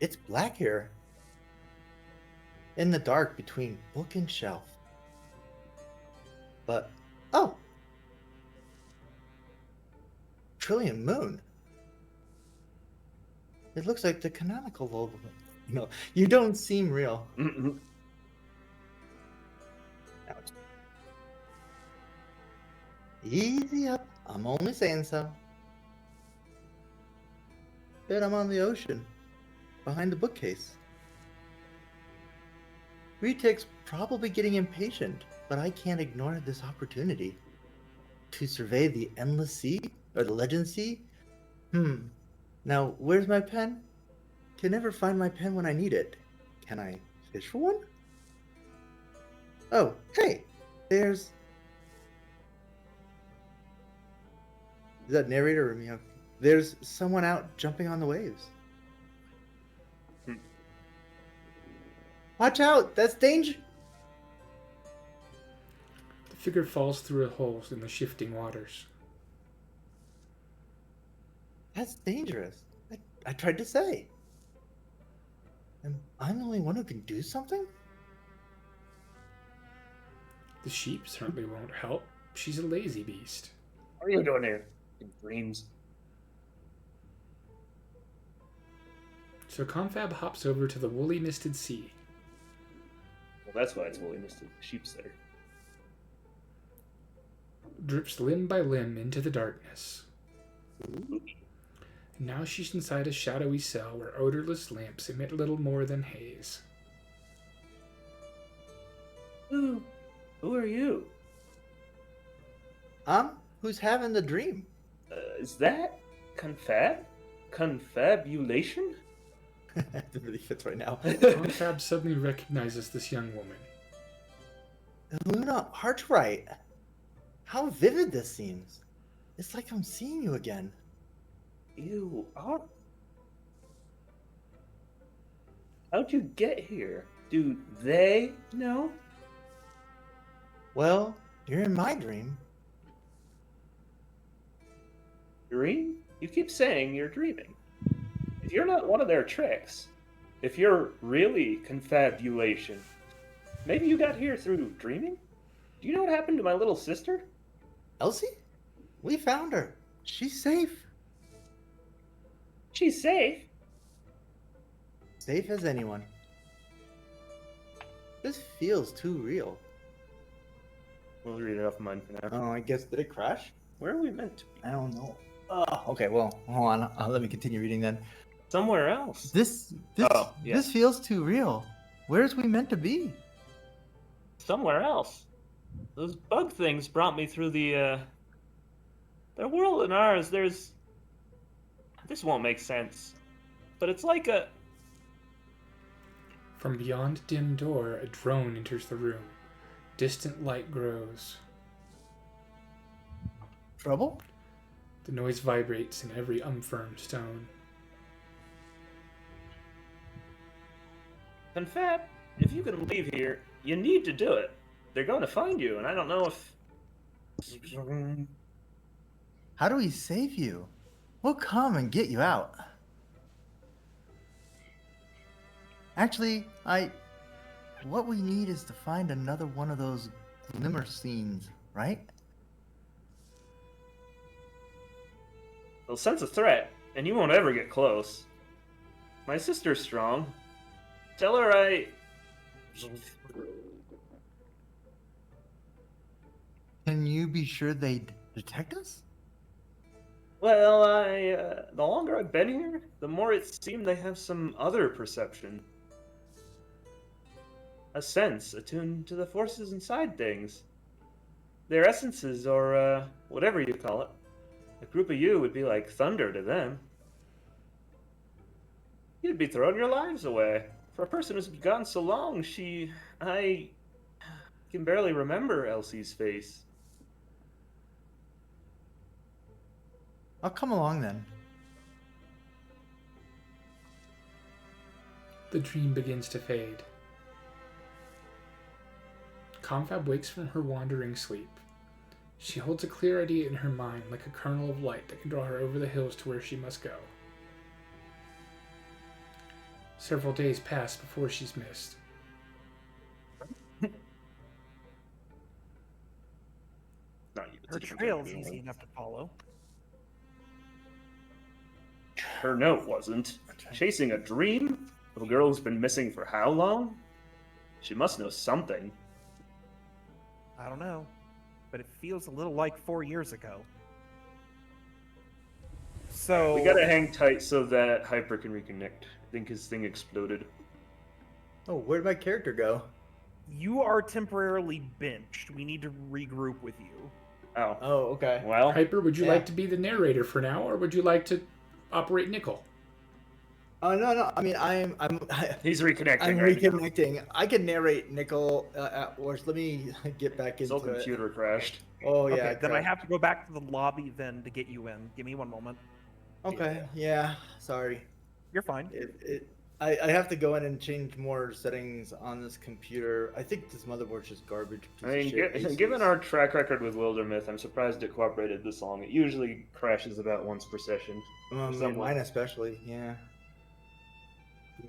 It's black here. In the dark between book and shelf. But, oh! Trillion Moon. It looks like the canonical logo. No, you don't seem real. Mhm. Ouch. Easy up. I'm only saying so. Bet I'm on the ocean. Behind the bookcase. Retic's probably getting impatient, but I can't ignore this opportunity. To survey the endless sea? Or the legend sea? Now, where's my pen? Can never find my pen when I need it. Can I fish for one? Oh, hey! There's... Is that narrator or me? There's someone out jumping on the waves. Watch out! That's danger! The figure falls through a hole in the shifting waters. That's dangerous. I tried to say. Am I the only one who can do something? The sheep certainly won't help. She's a lazy beast. What are you doing here? In dreams. So Confab hops over to the woolly misted sea. Well, that's why it's woolly misted. Sheep's there. Drips limb by limb into the darkness. Now she's inside a shadowy cell where odorless lamps emit little more than haze. Who are you? Who's having the dream? Is that Confab? Confabulation? That really fits right now. Confab suddenly recognizes this young woman. Eluna Archright. How vivid this seems. It's like I'm seeing you again. You are? How'd you get here? Do they know? Well, you're in my dream. Dream? You keep saying you're dreaming. If you're not one of their tricks, if you're really confabulation, maybe you got here through dreaming? Do you know what happened to my little sister? Elsie? We found her. She's safe. She's safe. Safe as anyone. This feels too real. We'll read it off mine for now. Oh, I guess, did it crash? Where are we meant to be? I don't know. Oh, okay, well, hold on. Let me continue reading then. Somewhere else. This feels too real. Where's we meant to be? Somewhere else. Those bug things brought me through their world and ours. This won't make sense, but it's like a... From beyond dim door, a drone enters the room. Distant light grows. Trouble? The noise vibrates in every unfirmed stone. Confab, if you can leave here, you need to do it. They're going to find you, and I don't know if... How do we save you? We'll come and get you out. Actually, what we need is to find another one of those glimmer scenes, right? They'll sense a threat, and you won't ever get close. My sister's strong. Tell her I... Can you be sure they detect us? Well, the longer I've been here, the more it seemed they have some other perception. A sense attuned to the forces inside things. Their essences, or whatever you call it. A group of you would be like thunder to them. You'd be throwing your lives away. For a person who's been gone so long, I can barely remember Elsie's face. I'll come along then. The dream begins to fade. Confab wakes from her wandering sleep. She holds a clear idea in her mind, like a kernel of light that can draw her over the hills to where she must go. Several days pass before she's missed. Not you. Her trail's easy enough to follow. Her note wasn't. Chasing a dream? Of a girl who's been missing for how long? She must know something. I don't know, but it feels a little like 4 years ago. So We gotta hang tight so that Hyper can reconnect. I think his thing exploded. Oh, where'd my character go? you are temporarily benched. We need to regroup with you. Oh. Oh, okay. Well, Hyper, would you Yeah. like to be the narrator for now, or would you like to operate Nickel? No. I mean, I'm he's reconnecting I'm right now. reconnecting. I can narrate Nickel. Or let me get back His into whole it. computer crashed. Oh yeah. Okay, then I crap. have to go back to the lobby then to get you in. Give me one moment. Okay. Yeah. Sorry. You're fine. I have to go in and change more settings on this computer. I think this motherboard's just garbage. I mean, given our track record with Wildermyth, I'm surprised it cooperated this long. It usually crashes about once per session. Mine especially. Yeah.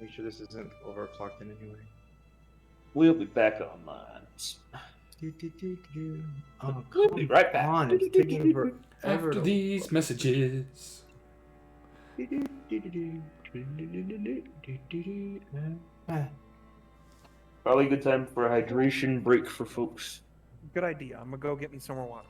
Make sure this isn't overclocked in any way. We'll be back online. Oh, We'll be right back. come on, it's taking forever. After to- these messages. Probably a good time for a hydration break for folks. Good idea. I'm gonna go get me some more water.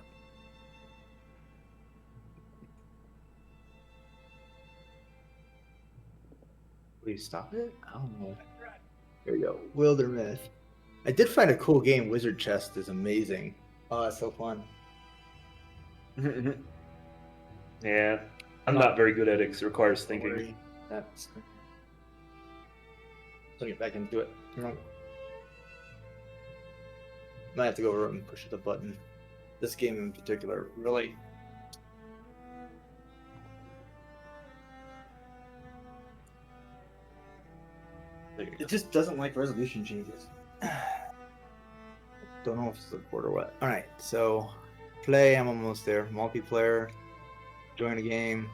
Please stop it. I don't know. Here we go. Wildermyth. I did find a cool game. Wizard Chest is amazing. Oh, it's so fun. Yeah, I'm not very good at it 'cause it requires thinking. That's. Let me get back into it. Might have to go over and push the button. This game in particular, really. There you go. It just doesn't like resolution changes. Don't know if it's the cord or what. All right, so play. I'm almost there. Multiplayer. Join the game.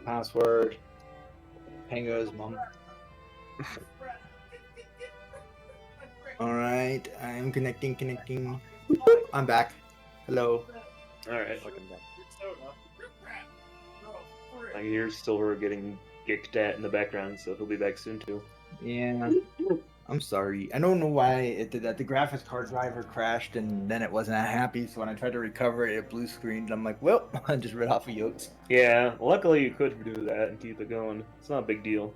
Password. Tango's mom. All right, I'm connecting. I'm back. Hello. All right. Welcome back. I hear Silver getting gicked at in the background, so he'll be back soon too. Yeah. I'm sorry. I don't know why it did that. The graphics card driver crashed and then it wasn't happy. So when I tried to recover it, it blue screened. I'm like, well, I just read off of Yotes. Yeah, luckily you could do that and keep it going. It's not a big deal.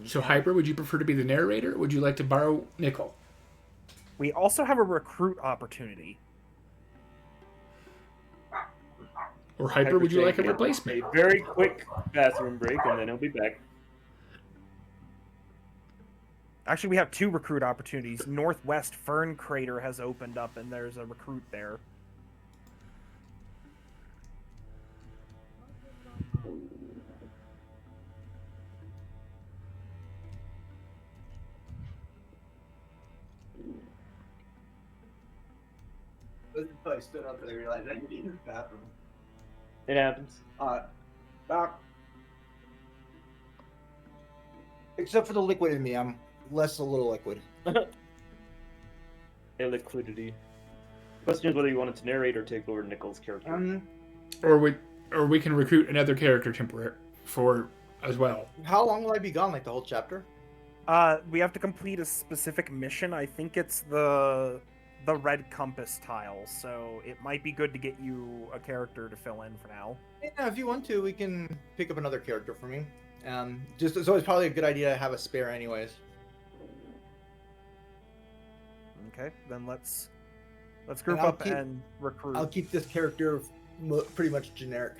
So, Hyper, would you prefer to be the narrator, or would you like to borrow Nickel? We also have a recruit opportunity. Or Hyper, would you like a replacement? A very quick bathroom break, and then he'll be back. Actually, we have 2 recruit opportunities. Northwest Fern Crater has opened up, and there's a recruit there. I stood up and I realized I needed the bathroom. It happens. Back. Except for the liquid in me, I'm less a little liquid. Illiquidity. Question is whether you wanted to narrate or take over Nichols' character. Or we can recruit another character temporary for as well. How long will I be gone? Like the whole chapter? We have to complete a specific mission. I think it's the red compass tile, so it might be good to get you a character to fill in for now. Yeah, if you want to, we can pick up another character for me. Just it's always probably a good idea to have a spare, anyways. Okay, then let's group I'll up and recruit. I'll keep this character pretty much generic.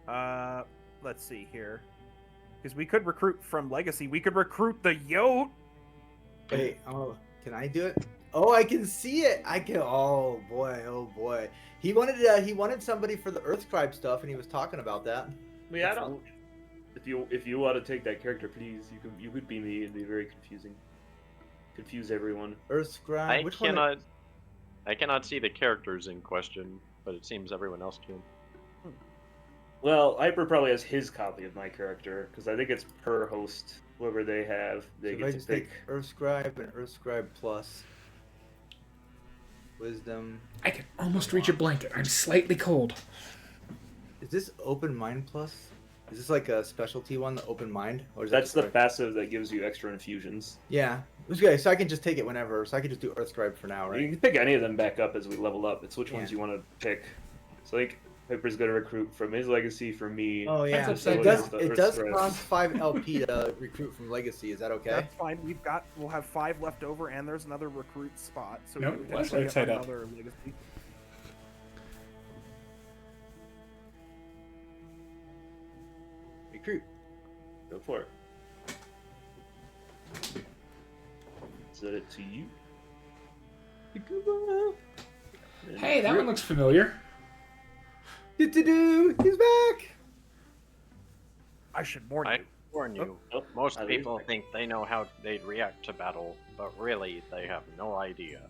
Let's see here, because we could recruit from Legacy. We could recruit the Yote. Wait, oh, can I do it? Oh, I can see it. I can. Oh boy. He wanted somebody for the Earthscribe stuff, and he was talking about that. Yeah, I don't. If you want to take that character, please, you could be me. It'd be very confusing. Confuse everyone. Earthscribe. I cannot see the characters in question, but it seems everyone else can. Well, Hyper probably has his copy of my character because I think it's per host. Whoever they have, they So if I get to just pick. take Earthscribe and Earthscribe Plus. Wisdom. I can almost reach a blanket. I'm slightly cold. Is this Open Mind Plus? Is this like a specialty one, the Open Mind? Or is That's that the passive that gives you extra infusions. Yeah. Okay, so I can just take it whenever. So I can just do Earthscribe for now, You right? can pick any of them back up as we level up. It's which ones Yeah. you want to pick. So like Hyper's gonna recruit from his legacy for me. Oh yeah. That's So it upside does. down. It does Earthscribe. cost 5 LP to recruit from Legacy. Is that okay? That's fine. We'll have 5 left over, and there's another recruit spot. So Nope, we can that's potentially upside get up. another Legacy. Recruit. Go for it. Set it to you. Hey, that one looks familiar. Do. He's back. I should warn I you. warn you, Oh, most I people lose. think they know how they'd react to battle, but really they have no idea.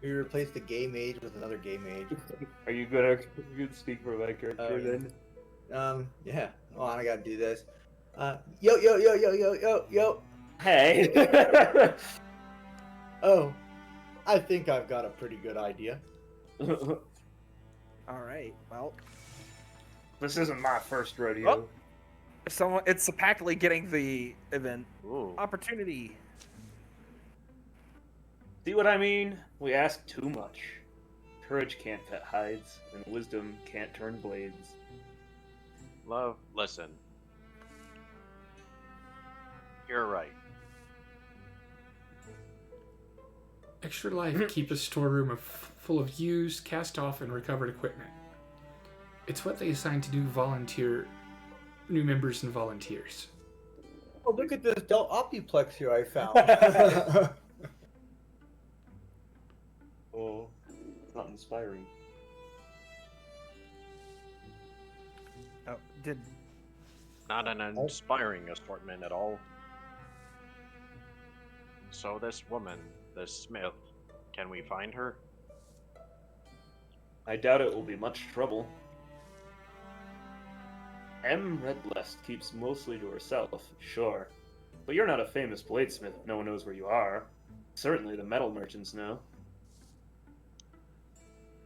We replaced the gay mage with another gay mage. Are you gonna speak for my character Oh, yeah. then? Yeah. Hold on, I gotta do this. Yo. Hey. Oh, I think I've got a pretty good idea. All right. Well, This isn't my first rodeo. Oh. It's Cipactli getting the event Ooh. opportunity. See what I mean? We ask too much. Courage can't cut hides, and wisdom can't turn blades. Love, listen. You're right. Extra Life keep a storeroom full of used, cast off, and recovered equipment. It's what they assign to do new members and volunteers. Oh, look at this Del Optiplex here I found. Oh, it's not inspiring. Oh, did Not an inspiring assortment at all. So this woman, this Smith, can we find her? I doubt it will be much trouble. M. Redblest keeps mostly to herself, sure. But you're not a famous bladesmith if no one knows where you are. Certainly the metal merchants know.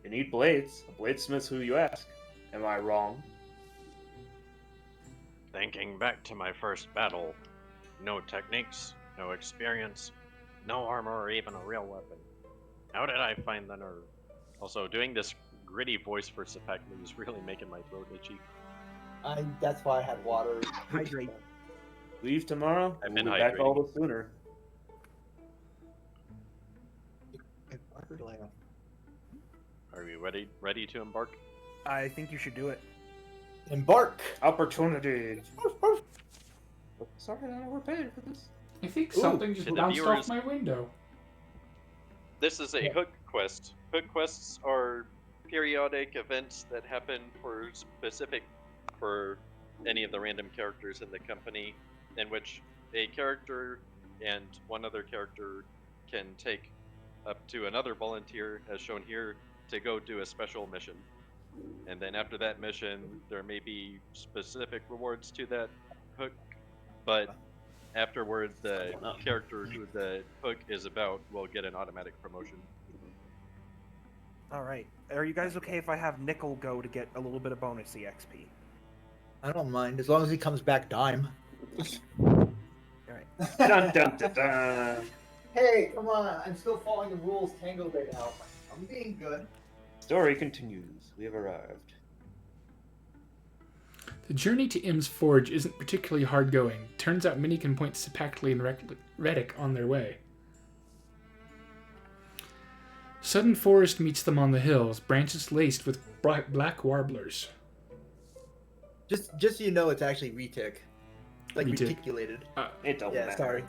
You need blades. A bladesmith's who you ask. Am I wrong? Thinking back to my first battle, no techniques, no experience, no armor or even a real weapon. How did I find the nerve? Also, doing this gritty voice for Cipactli is really making my throat itchy. That's why I had water. hydrate? Leave tomorrow? I've We'll been be back all hydrating. the sooner. Are we ready to embark? I think you should do it. Embark. Opportunity. Oh, sorry, I don't overpaid for this. I think Ooh, something just to the bounced viewers- off my window. This is a hook quest. Hook quests are periodic events that happen for any of the random characters in the company, in which a character and one other character can take up to another volunteer, as shown here, to go do a special mission. And then after that mission, there may be specific rewards to that hook, but afterward, the character who the hook is about will get an automatic promotion. All right. Are you guys okay if I have Nickel go to get a little bit of bonus EXP? I don't mind as long as he comes back dime. All right. Dun, dun, dun, dun. Hey, come on! I'm still following the rules Tango laid out. I'm being good. Story continues. We have arrived. The journey to Im's Forge isn't particularly hard going. Turns out many can point Cipactli and Retic on their way. Sudden forest meets them on the hills, branches laced with black warblers. Just so you know, it's actually Retic. Like Retic. reticulated. It don't Yeah, matter. sorry.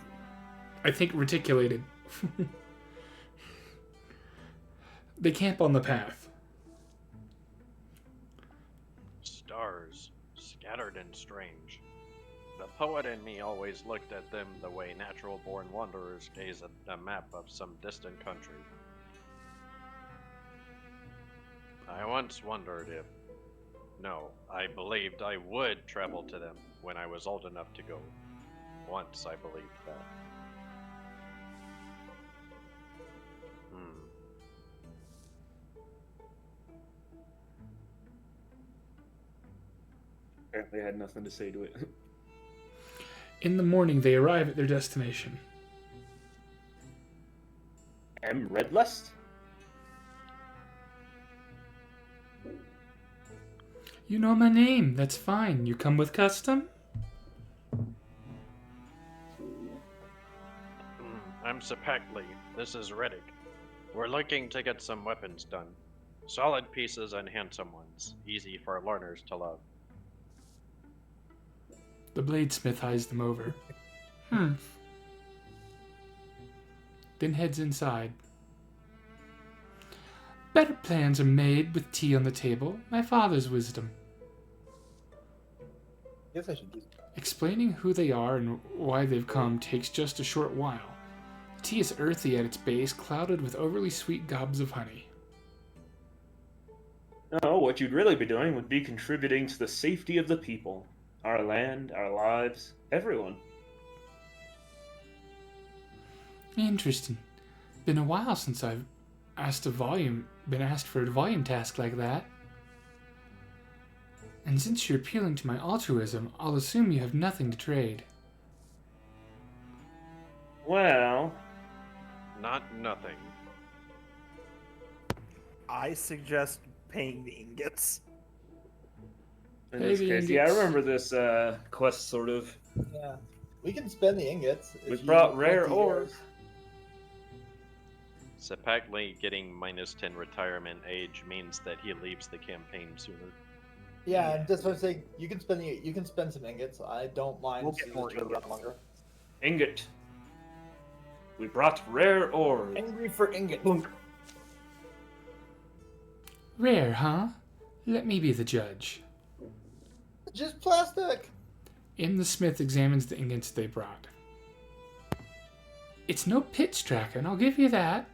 I think reticulated. They camp on the path. Stars, scattered and strange. The poet in me always looked at them the way natural-born wanderers gaze at a map of some distant country. I once wondered if... No, I believed I would travel to them when I was old enough to go. Once I believed that. Apparently I had nothing to say to it. In the morning, they arrive at their destination. M. Redlust? You know my name. That's fine. You come with custom? I'm Cipactli. This is Retic. We're looking to get some weapons done. Solid pieces and handsome ones. Easy for learners to love. The bladesmith eyes them over. Then heads inside. Better plans are made with tea on the table. My father's wisdom. Guess I should do. Explaining who they are and why they've come takes just a short while. The tea is earthy at its base, clouded with overly sweet gobs of honey. No, what you'd really be doing would be contributing to the safety of the people. Our land, our lives, everyone. Interesting. Been a while since I've been asked for a volume task like that. And since you're appealing to my altruism, I'll assume you have nothing to trade. Well, Not nothing. I suggest paying the ingots. in this Maybe case, yeah, I ingots. remember this quest sort of. Yeah. We can spend the ingots. if We you brought want rare the ores. Cipactli getting -10 retirement age means that he leaves the campaign sooner. Yeah, and just want to say you can spend some ingots. I don't mind. We'll get more seeing it ingots. longer. Ingot. We brought rare ores. Angry for ingot. Rare, huh? Let me be the judge. Just plastic. In the smith examines the ingots they brought. It's no pit strachan, I'll give you that.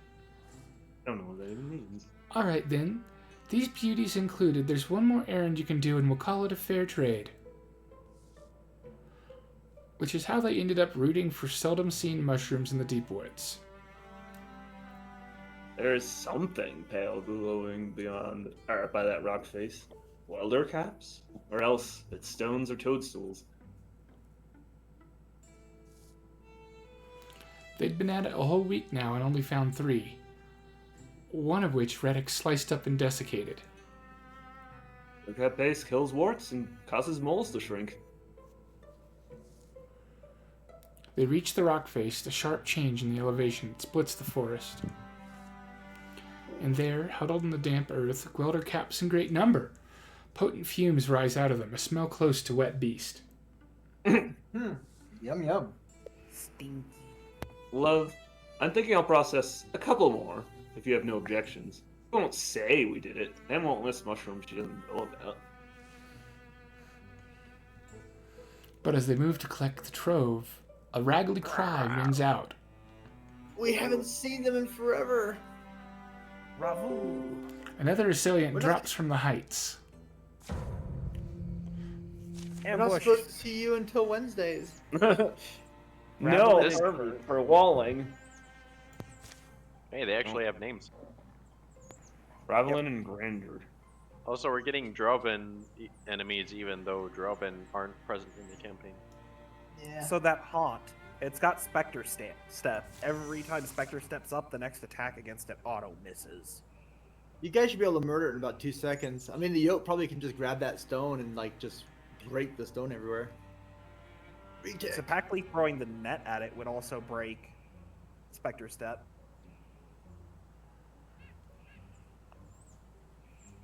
I don't know what that even means. Alright then. These beauties included, there's one more errand you can do and we'll call it a fair trade. Which is how they ended up rooting for seldom seen mushrooms in the deep woods. There's something pale glowing beyond, or by that rock face. Welder caps? Or else it's stones or toadstools. They'd been at it a whole week now and only found 3. One of which Retic sliced up and desiccated. The cap base kills warts and causes moles to shrink. They reached the rock face, a sharp change in the elevation that splits the forest. And there, huddled in the damp earth, welder caps in great number. Potent fumes rise out of them, a smell close to wet beast. Yum yum. Stinky. Love, I'm thinking I'll process a couple more, if you have no objections. We won't say we did it, and won't list mushrooms she doesn't know about. But as they move to collect the trove, a raggedy cry rings out. We haven't seen them in forever. Bravo. Another assailant We're not- drops from the heights. We're not Ambush. supposed to see you until Wednesdays. No, This- for walling. Hey, they actually have names. Ravelin and Grandeur. Also, we're getting Droban enemies, even though Droban aren't present in the campaign. Yeah. So that haunt, it's got Spectre step. Every time Spectre steps up, the next attack against it auto misses. You guys should be able to murder it in about 2 seconds. I mean, the yoke probably can just grab that stone and like just break the stone everywhere. Retic. Cipactli throwing the net at it would also break Spectre step.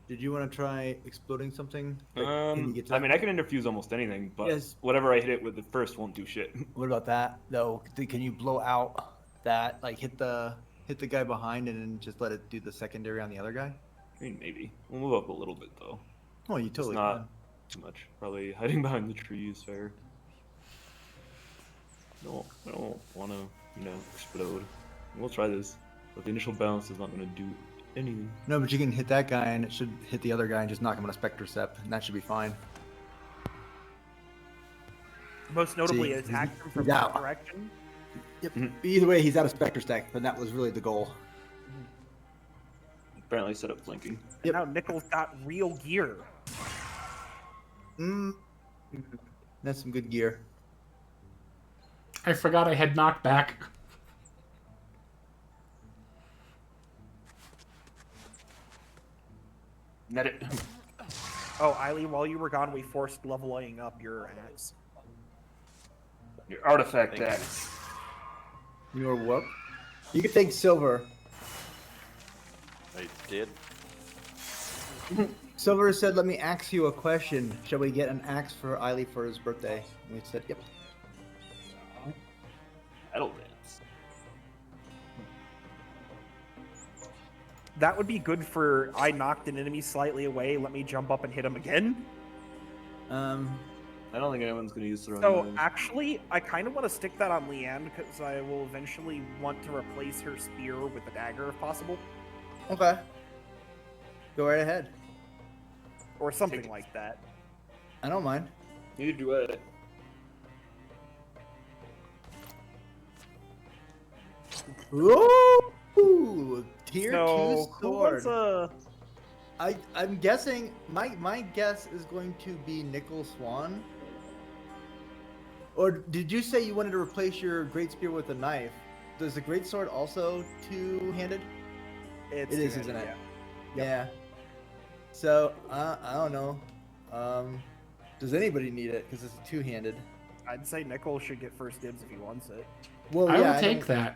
Did you want to try exploding something? Like, can you get to I that? mean, I can interfuse almost anything, but Yes. whatever I hit it with the first won't do shit. What about that though? Can you blow out that? Like hit the guy behind and then just let it do the secondary on the other guy? I mean, maybe. We'll move up a little bit, though. Oh, you totally not- can. Too much. Probably hiding behind the trees, fair. I don't want to, explode. We'll try this, but the initial bounce is not going to do anything. No, but you can hit that guy and it should hit the other guy and just knock him on a Spectre Step, and that should be fine. Most notably, See, it attacked him from he's that out. direction. Yep. Mhm. Either way, he's out of Spectre Stack, but that was really the goal. Apparently set up flanking. Yep. And now Nickel's got real gear. That's some good gear. I forgot I had knockback. Net it. Oh, Eileen, while you were gone, we forced leveling up your axe. Your artifact Thank you. axe. Your what? You can take silver. I did. Silver said, "Let me ask you a question. Shall we get an axe for Eiley for his birthday?" And we said, "Yep." Battle dance. That would be good for I knocked an enemy slightly away, let me jump up and hit him again. I don't think anyone's going to use throwing So knives. actually, I kind of want to stick that on Lian because I will eventually want to replace her spear with a dagger if possible, Okay. Go right ahead. or something like that. I don't mind. You do it. Ooh, tier So 2 who wants sword. a? I'm guessing my guess is going to be Nickel Swan. Or did you say you wanted to replace your great spear with a knife? Does the great sword also two-handed? It's It is, two-handed, isn't it? yeah. Yeah. So I don't know. Does anybody need it? Because it's two-handed. I'd say Nickel should get first dibs if he wants it. Well, I yeah, will take don't- that.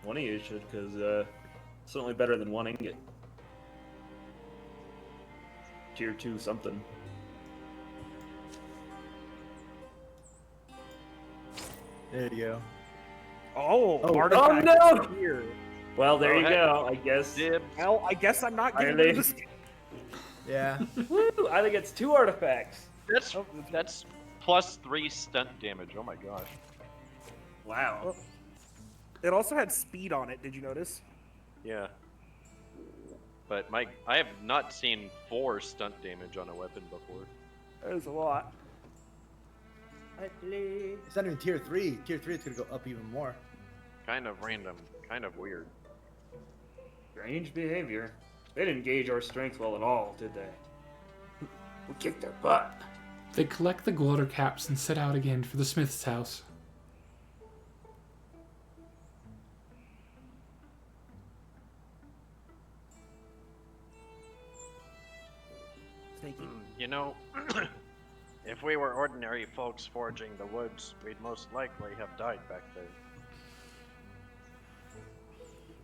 One of you should, because certainly better than one ingot. Tier 2 something. There you go. Oh, Oh, artifact no! is here. Well, there Oh, you heck. go, I guess. Dibs. Well, I guess I'm not getting Are rid of they- this. Yeah. Woo! Eiley gets 2 artifacts. That's plus 3 stunt damage. Oh my gosh. Wow. Well, it also had speed on it. Did you notice? Yeah. But I have not seen 4 stunt damage on a weapon before. That is a lot. It's not even tier 3. Tier 3 is gonna go up even more. Kind of random. Kind of weird. Strange behavior. They didn't gauge our strength well at all, did they? We kicked their butt. They collect the glitter caps and set out again for the smith's house. Sneaky. You know, if we were ordinary folks foraging the woods, we'd most likely have died back there.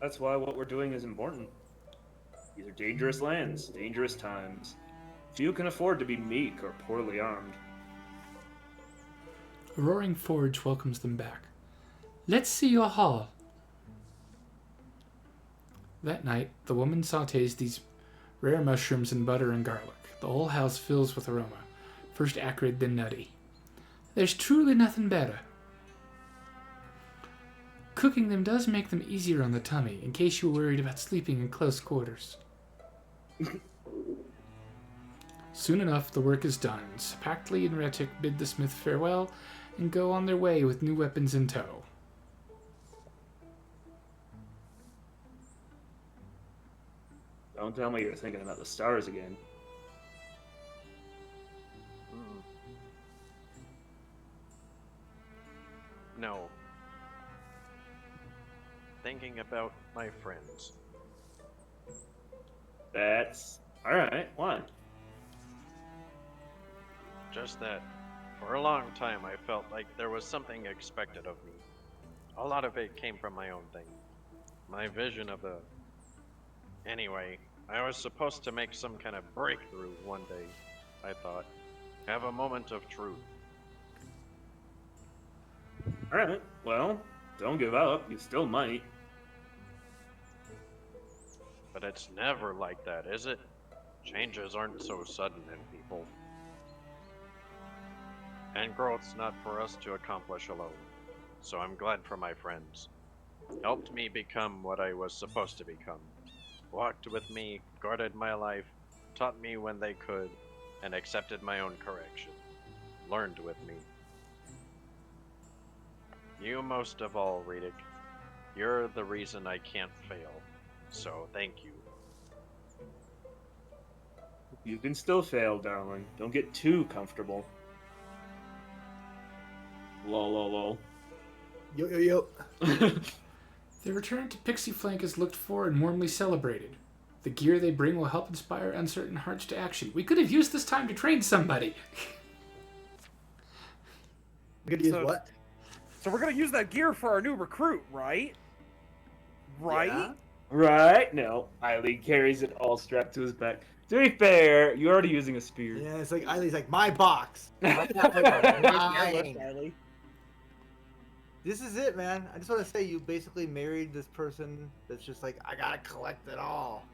That's why what we're doing is important. These are dangerous lands, dangerous times. Few can afford to be meek or poorly armed. A roaring forge welcomes them back. Let's see your hall. That night, the woman sautés these rare mushrooms in butter and garlic. The whole house fills with aroma, first acrid, then nutty. There's truly nothing better. Cooking them does make them easier on the tummy, in case you were worried about sleeping in close quarters. Soon enough, the work is done. Cipactli and Retic bid the smith farewell and go on their way with new weapons in tow. Don't tell me you're thinking about the stars again. No. Thinking about my friends. That's... alright, why? Just that, for a long time I felt like there was something expected of me. A lot of it came from my own thing. My vision of the... Anyway, I was supposed to make some kind of breakthrough one day, I thought. Have a moment of truth. Alright, well, don't give up. You still might. But it's never like that, is it? Changes aren't so sudden in people. And growth's not for us to accomplish alone. So I'm glad for my friends. Helped me become what I was supposed to become. Walked with me, guarded my life, taught me when they could, and accepted my own correction. Learned with me. You most of all, Retic. You're the reason I can't fail. So thank you. You can still fail, darling. Don't get too comfortable. Lol, lol, lol. Yo, yo, yo. Their return to Pixie Flank is looked for and warmly celebrated. The gear they bring will help inspire uncertain hearts to action. We could have used this time to train somebody. We could use what? So we're gonna use that gear for our new recruit, right? Right? Yeah. Right? No. Eiley carries it all strapped to his back. To be fair, you're already using a spear. Yeah, it's like Eileen's like, my box. Mine. Riley. This is it, man. I just want to say you basically married this person that's just like, I gotta collect it all.